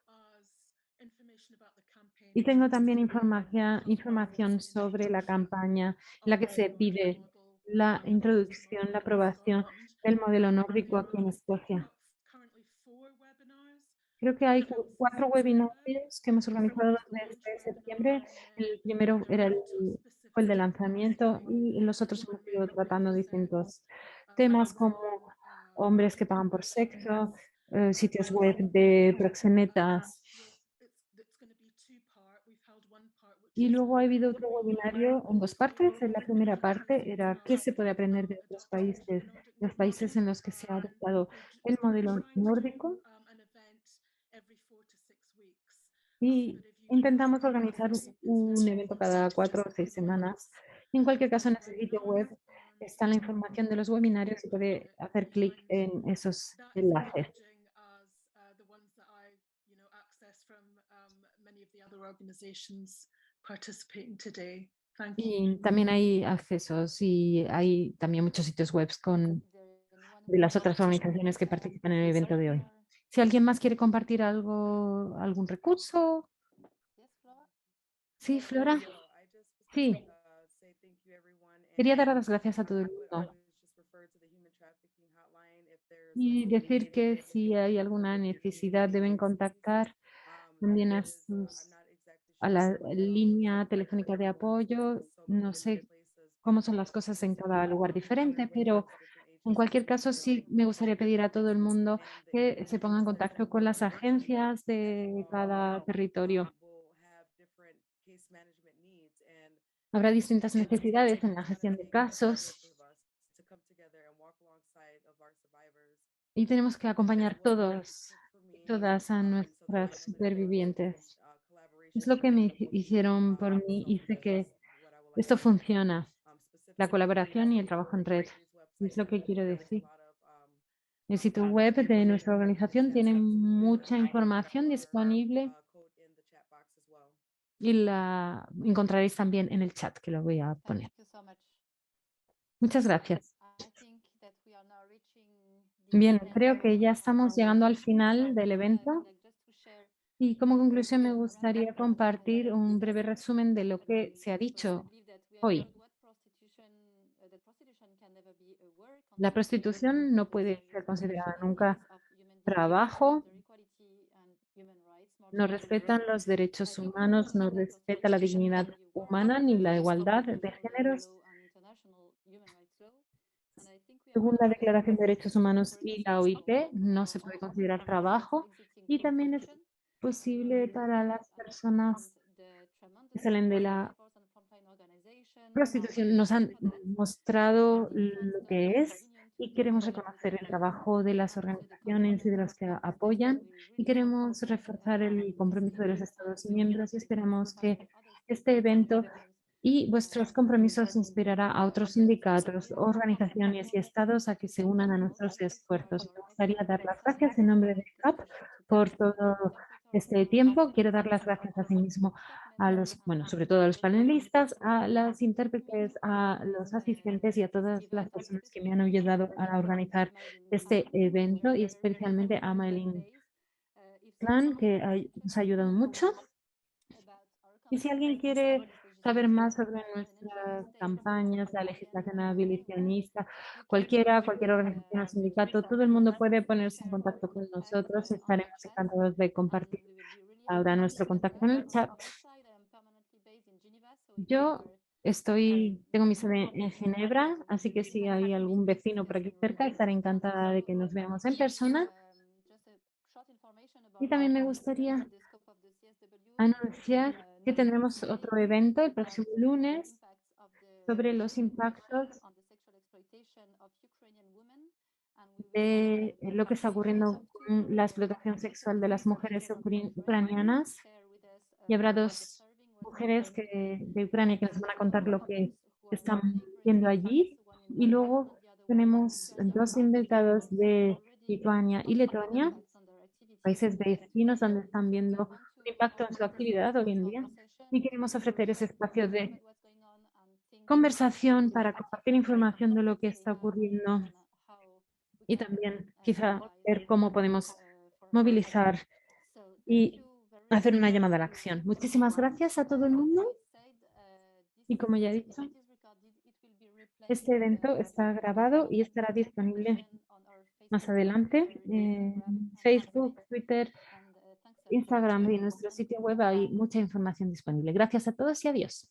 Y tengo también información sobre la campaña en la que se pide la introducción, la aprobación del modelo nórdico aquí en Escocia. Creo que hay 4 webinarios que hemos organizado desde septiembre. El primero fue el de lanzamiento, y en los otros hemos ido tratando distintos temas como hombres que pagan por sexo, sitios web de proxenetas. Y luego ha habido otro webinario en 2 partes. En la primera parte era qué se puede aprender de otros países, los países en los que se ha adoptado el modelo nórdico. y intentamos organizar un evento cada 4 o 6 semanas. En cualquier caso, en ese sitio web está la información de los webinarios y puede hacer clic en esos enlaces. Y también hay accesos y hay también muchos sitios web de las otras organizaciones que participan en el evento de hoy. Si alguien más quiere compartir algo, algún recurso. Sí, Flora. Sí, quería dar las gracias a todo el mundo y decir que si hay alguna necesidad deben contactar también a la línea telefónica de apoyo. No sé cómo son las cosas en cada lugar diferente, pero en cualquier caso sí me gustaría pedir a todo el mundo que se ponga en contacto con las agencias de cada territorio. Habrá distintas necesidades en la gestión de casos y tenemos que acompañar todos y todas a nuestras supervivientes. Es lo que me hicieron por mí y sé que esto funciona, la colaboración y el trabajo en red. Es lo que quiero decir. El sitio web de nuestra organización tiene mucha información disponible y la encontraréis también en el chat que lo voy a poner. Muchas gracias. Bien, creo que ya estamos llegando al final del evento y como conclusión me gustaría compartir un breve resumen de lo que se ha dicho hoy. La prostitución no puede ser considerada nunca trabajo, no respetan los derechos humanos, no respeta la dignidad humana ni la igualdad de géneros. Según la Declaración de Derechos Humanos y la OIT, no se puede considerar trabajo y también es posible para las personas que salen de la prostitución. Nos han mostrado lo que es y queremos reconocer el trabajo de las organizaciones y de los que apoyan y queremos reforzar el compromiso de los Estados miembros y esperamos que este evento y vuestros compromisos inspirará a otros sindicatos, organizaciones y estados a que se unan a nuestros esfuerzos. Me gustaría dar las gracias en nombre de CAP por todo este tiempo. Quiero dar las gracias a sí mismo a los, bueno, sobre todo a los panelistas, a las intérpretes, a los asistentes y a todas las personas que me han ayudado a organizar este evento y especialmente a Maylin Plan, que nos ha ayudado mucho. Y si alguien quiere saber más sobre nuestras campañas, la legislación abolicionista, cualquier organización o sindicato, todo el mundo puede ponerse en contacto con nosotros. Estaremos encantados de compartir ahora nuestro contacto en el chat. Yo tengo mi sede en Ginebra, así que si hay algún vecino por aquí cerca, estaré encantada de que nos veamos en persona. Y también me gustaría anunciar que tendremos otro evento el próximo lunes sobre los impactos de lo que está ocurriendo con la explotación sexual de las mujeres ucranianas. Y habrá dos mujeres de Ucrania que nos van a contar lo que están viendo allí. Y luego tenemos dos invitados de Lituania y Letonia, países vecinos donde están viendo un impacto en su actividad hoy en día. Y queremos ofrecer ese espacio de conversación para compartir información de lo que está ocurriendo y también quizá ver cómo podemos movilizar y hacer una llamada a la acción. Muchísimas gracias a todo el mundo y como ya he dicho, este evento está grabado y estará disponible más adelante en Facebook, Twitter, Instagram y nuestro sitio web. Hay mucha información disponible. Gracias a todos y adiós.